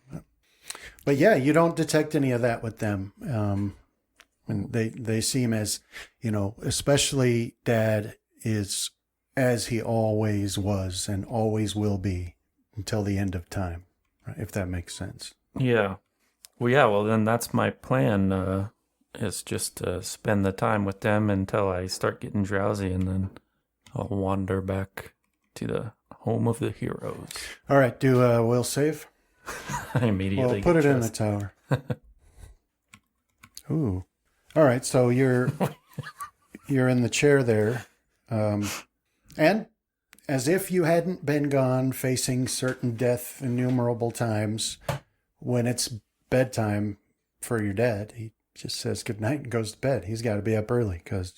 But yeah, you don't detect any of that with them. And they seem as, especially Dad is as he always was and always will be until the end of time, right? If that makes sense. Yeah. Well, then that's my plan, is just to spend the time with them until I start getting drowsy, and then I'll wander back to the home of the heroes. All right, do a will save. I immediately Well, put it get in the tower. Ooh. All right, so you're in the chair there, and as if you hadn't been gone, facing certain death innumerable times, when it's bedtime for your dad, he just says goodnight and goes to bed. He's got to be up early because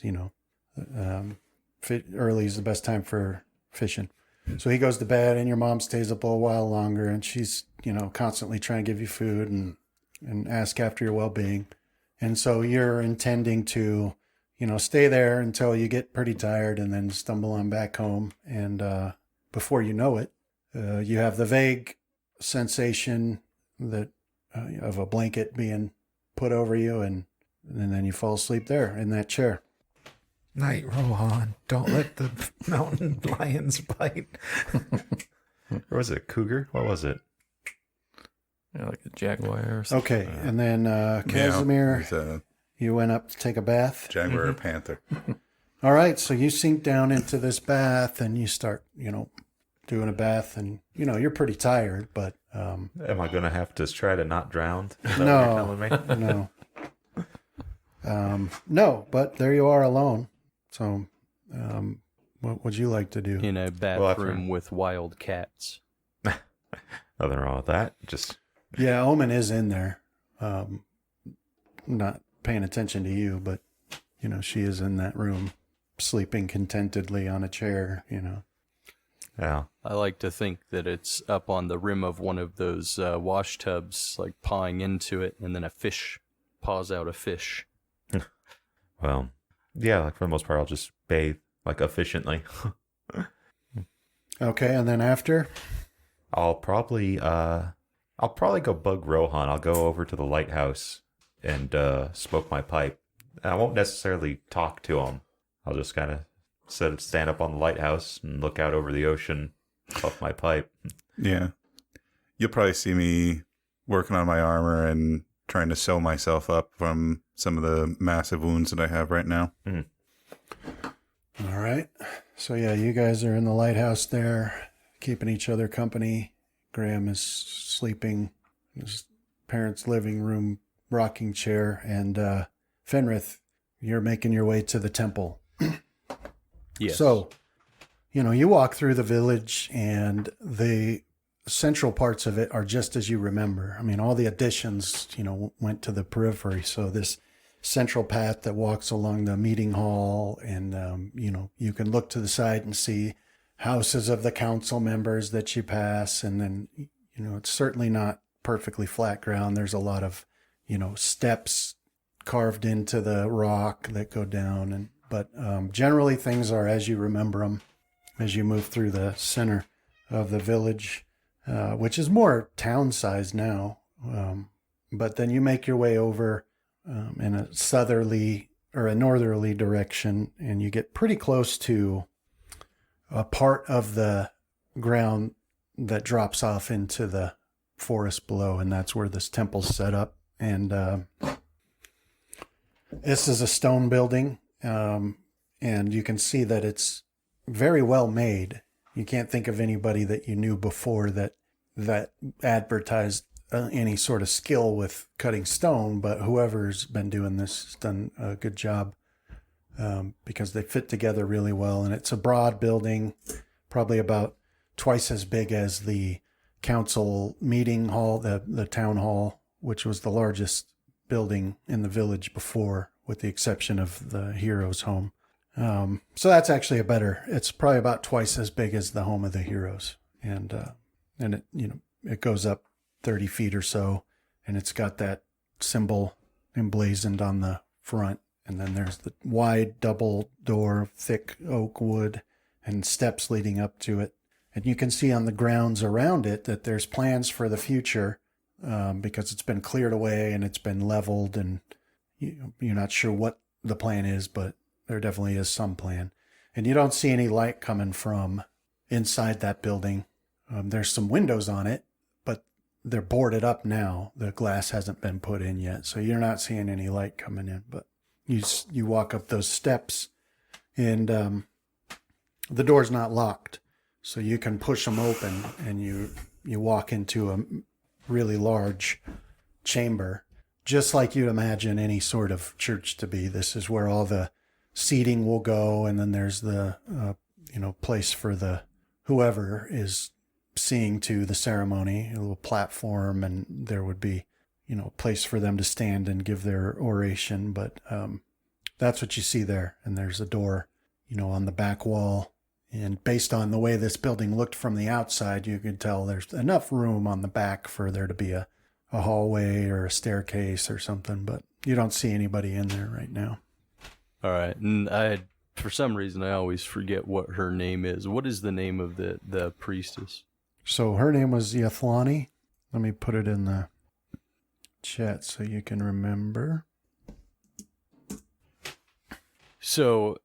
early is the best time for fishing. So he goes to bed, and your mom stays up a little while longer, and she's, constantly trying to give you food and ask after your well-being. And so you're intending to, stay there until you get pretty tired and then stumble on back home. And before you know it, you have the vague sensation that of a blanket being put over you, and then you fall asleep there in that chair. Night, Rohan. Don't let the mountain lions bite. Or was it a cougar? What was it? Yeah, like a jaguar or something. Okay, and then Casimir, He's a you went up to take a bath. jaguar or panther. All right, so you sink down into this bath, and you start, doing a bath, and, you're pretty tired, but... Am I going to have to try to not drown? Is that No. what you're telling me? no. No, but there you are alone. So, what would you like to do? In a after- bathroom with wild cats. Nothing wrong with that. Just Yeah, Omen is in there. Not paying attention to you, but, she is in that room, sleeping contentedly on a chair, yeah. I like to think that it's up on the rim of one of those wash tubs, like pawing into it, and then a fish paws out a fish. Well, yeah. Like for the most part, I'll just bathe like efficiently. Okay, and then after? I'll probably go bug Rohan. I'll go over to the lighthouse and smoke my pipe. I won't necessarily talk to him. I'll just kind of stand up on the lighthouse and look out over the ocean, puff my pipe. Yeah. You'll probably see me working on my armor and trying to sew myself up from some of the massive wounds that I have right now. All right. So, yeah, you guys are in the lighthouse there, keeping each other company. Graham is sleeping in his parents' living room rocking chair. And Fenrith, you're making your way to the temple. Yes. So, you walk through the village, and the central parts of it are just as you remember. I mean, all the additions, went to the periphery. So this central path that walks along the meeting hall, and, you can look to the side and see houses of the council members that you pass. And then, it's certainly not perfectly flat ground. There's a lot of, steps carved into the rock that go down. But generally things are as you remember them as you move through the center of the village, which is more town-sized now. But then you make your way over in a southerly or a northerly direction, and you get pretty close to a part of the ground that drops off into the forest below, and that's where this temple's set up. And this is a stone building. And you can see that it's very well made. You can't think of anybody that you knew before that advertised any sort of skill with cutting stone, but whoever's been doing this has done a good job, because they fit together really well. And it's a broad building, probably about twice as big as the council meeting hall, the town hall, which was the largest building in the village before, with the exception of the hero's home. So that's actually it's probably about twice as big as the home of the heroes. And it, it goes up 30 feet or so, and it's got that symbol emblazoned on the front. And then there's the wide double door, thick oak wood, and steps leading up to it. And you can see on the grounds around it that there's plans for the future, because it's been cleared away and it's been leveled, and you're not sure what the plan is, but there definitely is some plan. And you don't see any light coming from inside that building. There's some windows on it, but they're boarded up now. The glass hasn't been put in yet, so you're not seeing any light coming in. But you walk up those steps, and the door's not locked, so you can push them open, and you walk into a really large chamber, just like you'd imagine any sort of church to be. This is where all the seating will go, and then there's the place for the whoever is seeing to the ceremony, a little platform, and there would be a place for them to stand and give their oration. But that's what you see there, and there's a door. on the back wall. And based on the way this building looked from the outside, you could tell there's enough room on the back for there to be a hallway or a staircase or something, but you don't see anybody in there right now. All right. And for some reason, I always forget what her name is. What is the name of the priestess? So her name was Yathlani. Let me put it in the chat so you can remember. So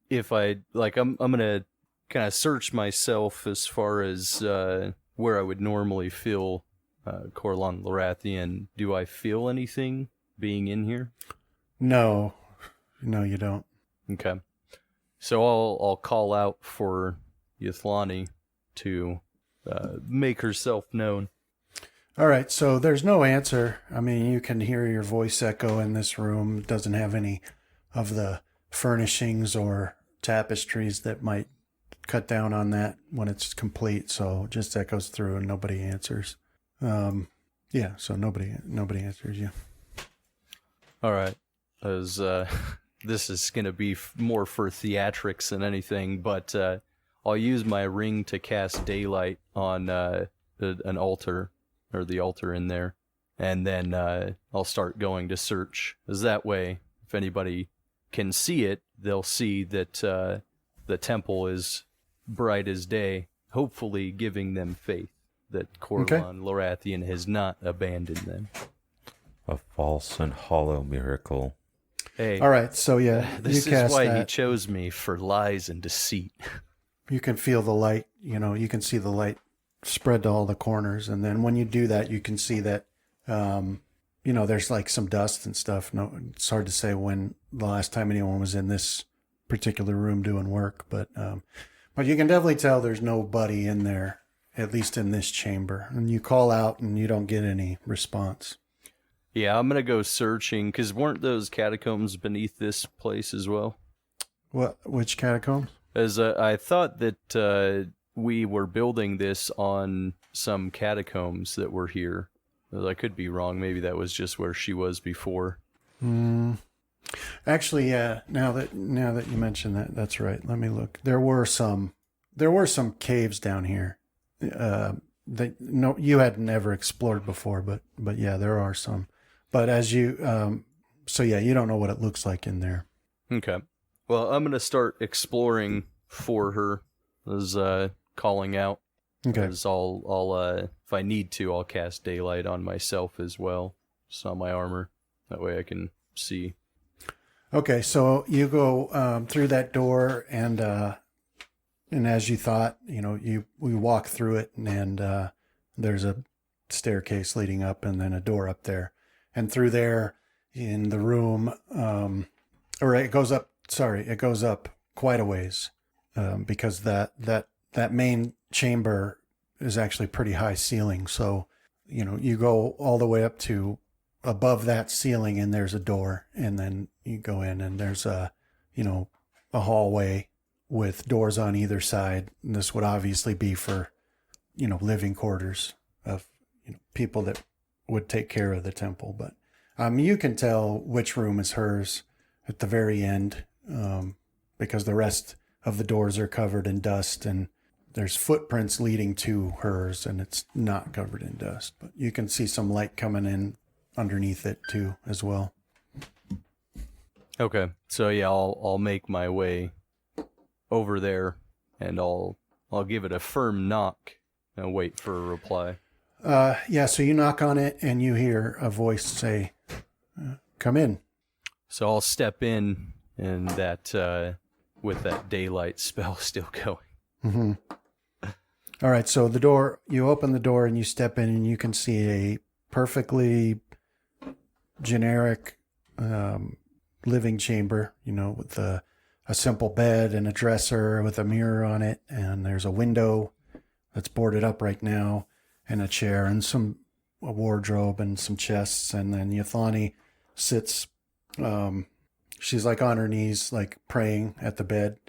if I'm going to kind of search myself as far as where I would normally feel Corlon Lorathian. Do I feel anything being in here? No, you don't. Okay. So I'll call out for Yathlani to make herself known. All right, so there's no answer. I mean, you can hear your voice echo in this room. It doesn't have any of the furnishings or tapestries that might cut down on that when it's complete, so it just echoes through and nobody answers. So nobody answers you. All right. As this is going to be more for theatrics than anything, but I'll use my ring to cast daylight on an altar, or the altar in there, and then I'll start going to search. As that way, if anybody can see it, they'll see that the temple is bright as day, hopefully giving them faith that Corlon Lorathian has not abandoned them. A false and hollow miracle. Hey, All right, so yeah, this you cast is why that. he chose me, for lies and deceit. You can feel the light, you can see the light spread to all the corners. And then when you do that, you can see that, there's like some dust and stuff. No, it's hard to say when the last time anyone was in this particular room doing work, but you can definitely tell there's nobody in there, at least in this chamber. And you call out and you don't get any response. Yeah, I'm going to go searching, because weren't those catacombs beneath this place as well? Which catacombs? As I thought that we were building this on some catacombs that were here. I could be wrong. Maybe that was just where she was before. Actually, yeah. Now that you mention that, that's right. Let me look. There were some caves down here that you had never explored before, but yeah, there are some. But as you you don't know what it looks like in there. Okay. Well, I'm gonna start exploring for her, as calling out. Okay. As I'll if I need to, I'll cast daylight on myself as well, just on my armor. That way I can see. Okay, so you go through that door, and as you thought, we walk through it, and there's a staircase leading up, and then a door up there, and through there in the room, it goes up. Sorry, it goes up quite a ways, because that main chamber is actually pretty high ceiling. So, you go all the way up to above that ceiling, and there's a door, and then you go in, and there's a hallway with doors on either side. And this would obviously be for, living quarters of people that would take care of the temple. But you can tell which room is hers at the very end, because the rest of the doors are covered in dust, and there's footprints leading to hers, and it's not covered in dust. But you can see some light coming in underneath it too, as well. Okay, so yeah, I'll make my way over there, and I'll give it a firm knock and wait for a reply. So you knock on it, and you hear a voice say, "Come in." So I'll step in, and that with that daylight spell still going. Mm-hmm. All right, so you open the door, and you step in, and you can see a perfectly generic living chamber, with a simple bed and a dresser with a mirror on it, and there's a window that's boarded up right now, and a chair, and a wardrobe, and some chests, and then Yathani sits. She's like on her knees, like praying at the bed,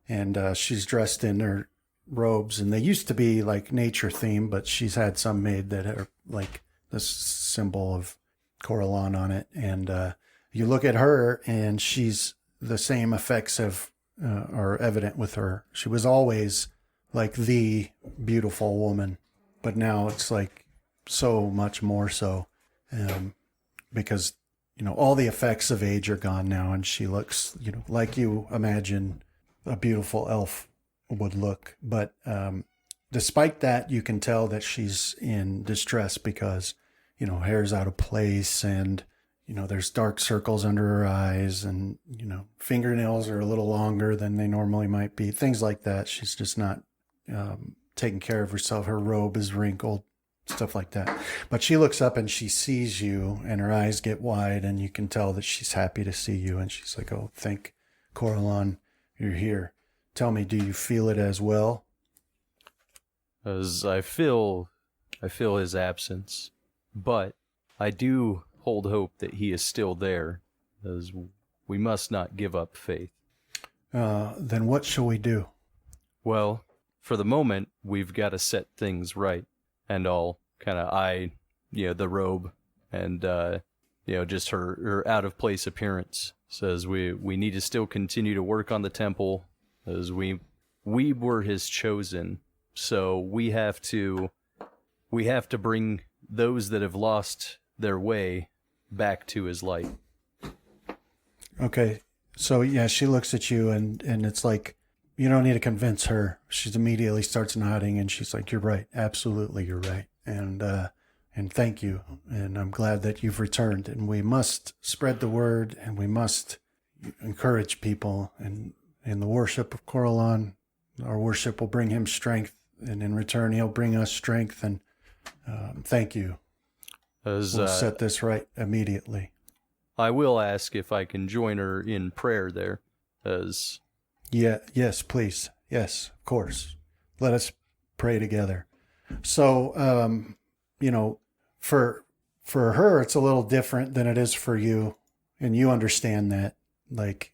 and she's dressed in her robes, and they used to be like nature themed, but she's had some made that are like this symbol of Coralon on it. And you look at her, and she's the same effects of are evident with her. She was always like the beautiful woman, but now it's like so much more so, because, you know, all the effects of age are gone now, and she looks, you know, like you imagine a beautiful elf would look. But despite that, you can tell that she's in distress because, you know, hair's out of place, and, you know, there's dark circles under her eyes, and, you know, fingernails are a little longer than they normally might be. Things like that. She's just not taking care of herself. Her robe is wrinkled, stuff like that. But she looks up and she sees you, and her eyes get wide, and you can tell that she's happy to see you. And she's like, "Oh, thank Coralon, you're here. Tell me, do you feel it as well?" As I feel his absence, but I do hold hope that he is still there, as we must not give up faith. Then what shall we do? Well, for the moment, we've got to set things right, and I'll kind of eye, you know, the robe and, you know, just her out of place appearance. Says we need to still continue to work on the temple, as we were his chosen. So we have to bring those that have lost their way back to his light. Okay. So yeah, she looks at you, and it's like, you don't need to convince her. She immediately starts nodding, and she's like, "You're right. Absolutely, you're right. And thank you. And I'm glad that you've returned. And we must spread the word, and we must encourage people. And in the worship of Coralon, our worship will bring him strength, and in return, he'll bring us strength. And thank you. We'll set this right immediately." I will ask if I can join her in prayer there, as... Yeah, yes, please. Yes, of course. Let us pray together. So, you know, for her, it's a little different than it is for you. And you understand that, like,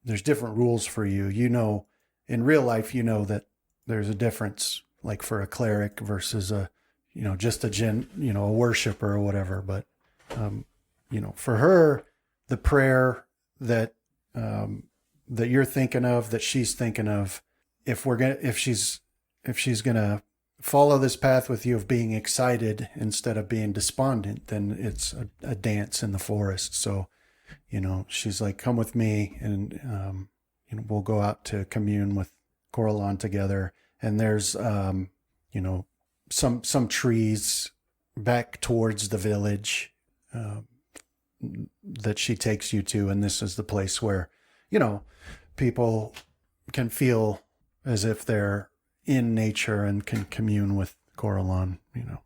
there's different rules for you. You know, in real life, you know that there's a difference, like for a cleric versus a, you know, just a worshiper or whatever. But, you know, for her, the prayer that you're thinking of, that she's thinking of, if she's gonna follow this path with you of being excited instead of being despondent, then it's a dance in the forest. So, you know, she's like, "Come with me, and you know, we'll go out to commune with Coralon together." And there's you know, some trees back towards the village that she takes you to, and this is the place where, you know, people can feel as if they're in nature and can commune with Coralon, you know.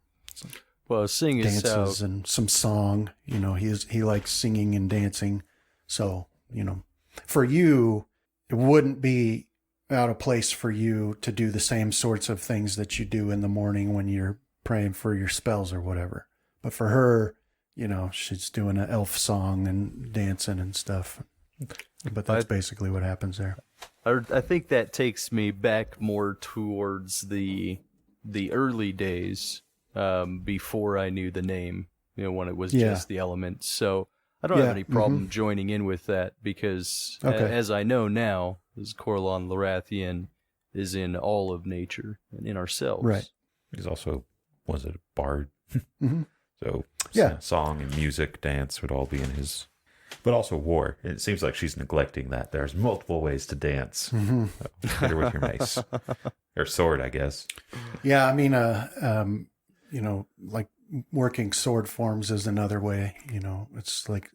Well, seeing as dances how... and some song, you know, he likes singing and dancing. So, you know, for you, it wouldn't be out of place for you to do the same sorts of things that you do in the morning when you're praying for your spells or whatever. But for her, you know, she's doing an elf song and dancing and stuff. But that's basically what happens there. I think that takes me back more towards the early days, before I knew the name, you know, when it was just the elements. So I don't have any problem joining in with that, because as I know now, as Coralon Lorathian is in all of nature and in ourselves. Right. He's also, was it a bard? So Yeah. song and music, dance would all be in his... But also war. It seems like she's neglecting that. There's multiple ways to dance. So hit her with your mace. Or sword, I guess. Yeah, I mean, you know, like working sword forms is another way. You know, it's like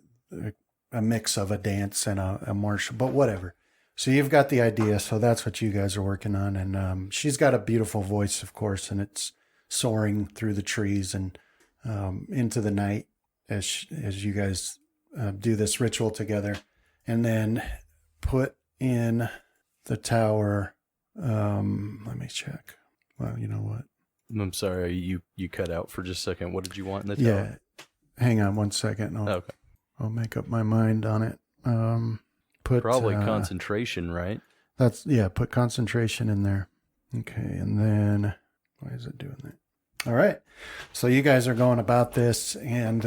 a mix of a dance and a martial, but whatever. So you've got the idea. So that's what you guys are working on. And she's got a beautiful voice, of course, and it's soaring through the trees and into the night as you guys do this ritual together. And then put in the tower. Let me check. Well, you know what? I'm sorry, you cut out for just a second. What did you want in the tower? Yeah. Hang on one second. Okay. I'll make up my mind on it. Put Probably concentration, right? Put concentration in there. Okay, and then why is it doing that? All right. So you guys are going about this, and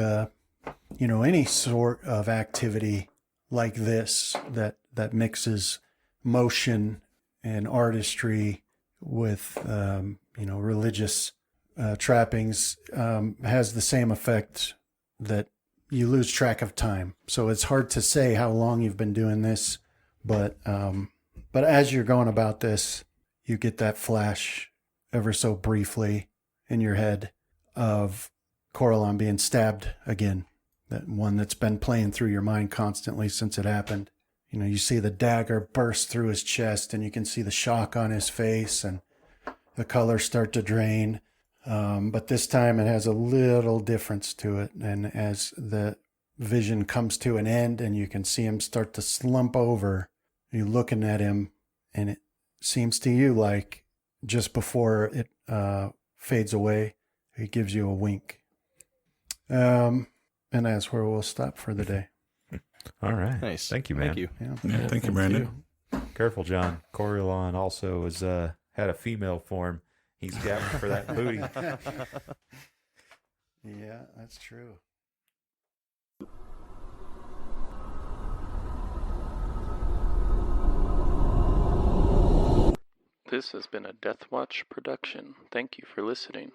you know, any sort of activity like this that mixes motion and artistry with, religious trappings has the same effect that you lose track of time. So it's hard to say how long you've been doing this, but as you're going about this, you get that flash ever so briefly in your head of Coralon being stabbed again, that one that's been playing through your mind constantly since it happened. You see the dagger burst through his chest, and you can see the shock on his face and the colors start to drain. But this time it has a little difference to it. And as the vision comes to an end and you can see him start to slump over, you're looking at him, and it seems to you like just before it fades away, he gives you a wink. And that's where we'll stop for the day. All right. Nice. Thank you, man. Thank you. Yeah. Thank you, Brandon. Careful, John. Coralon also has had a female form. He's gabbing for that booty. Yeah, that's true. This has been a Death Watch production. Thank you for listening.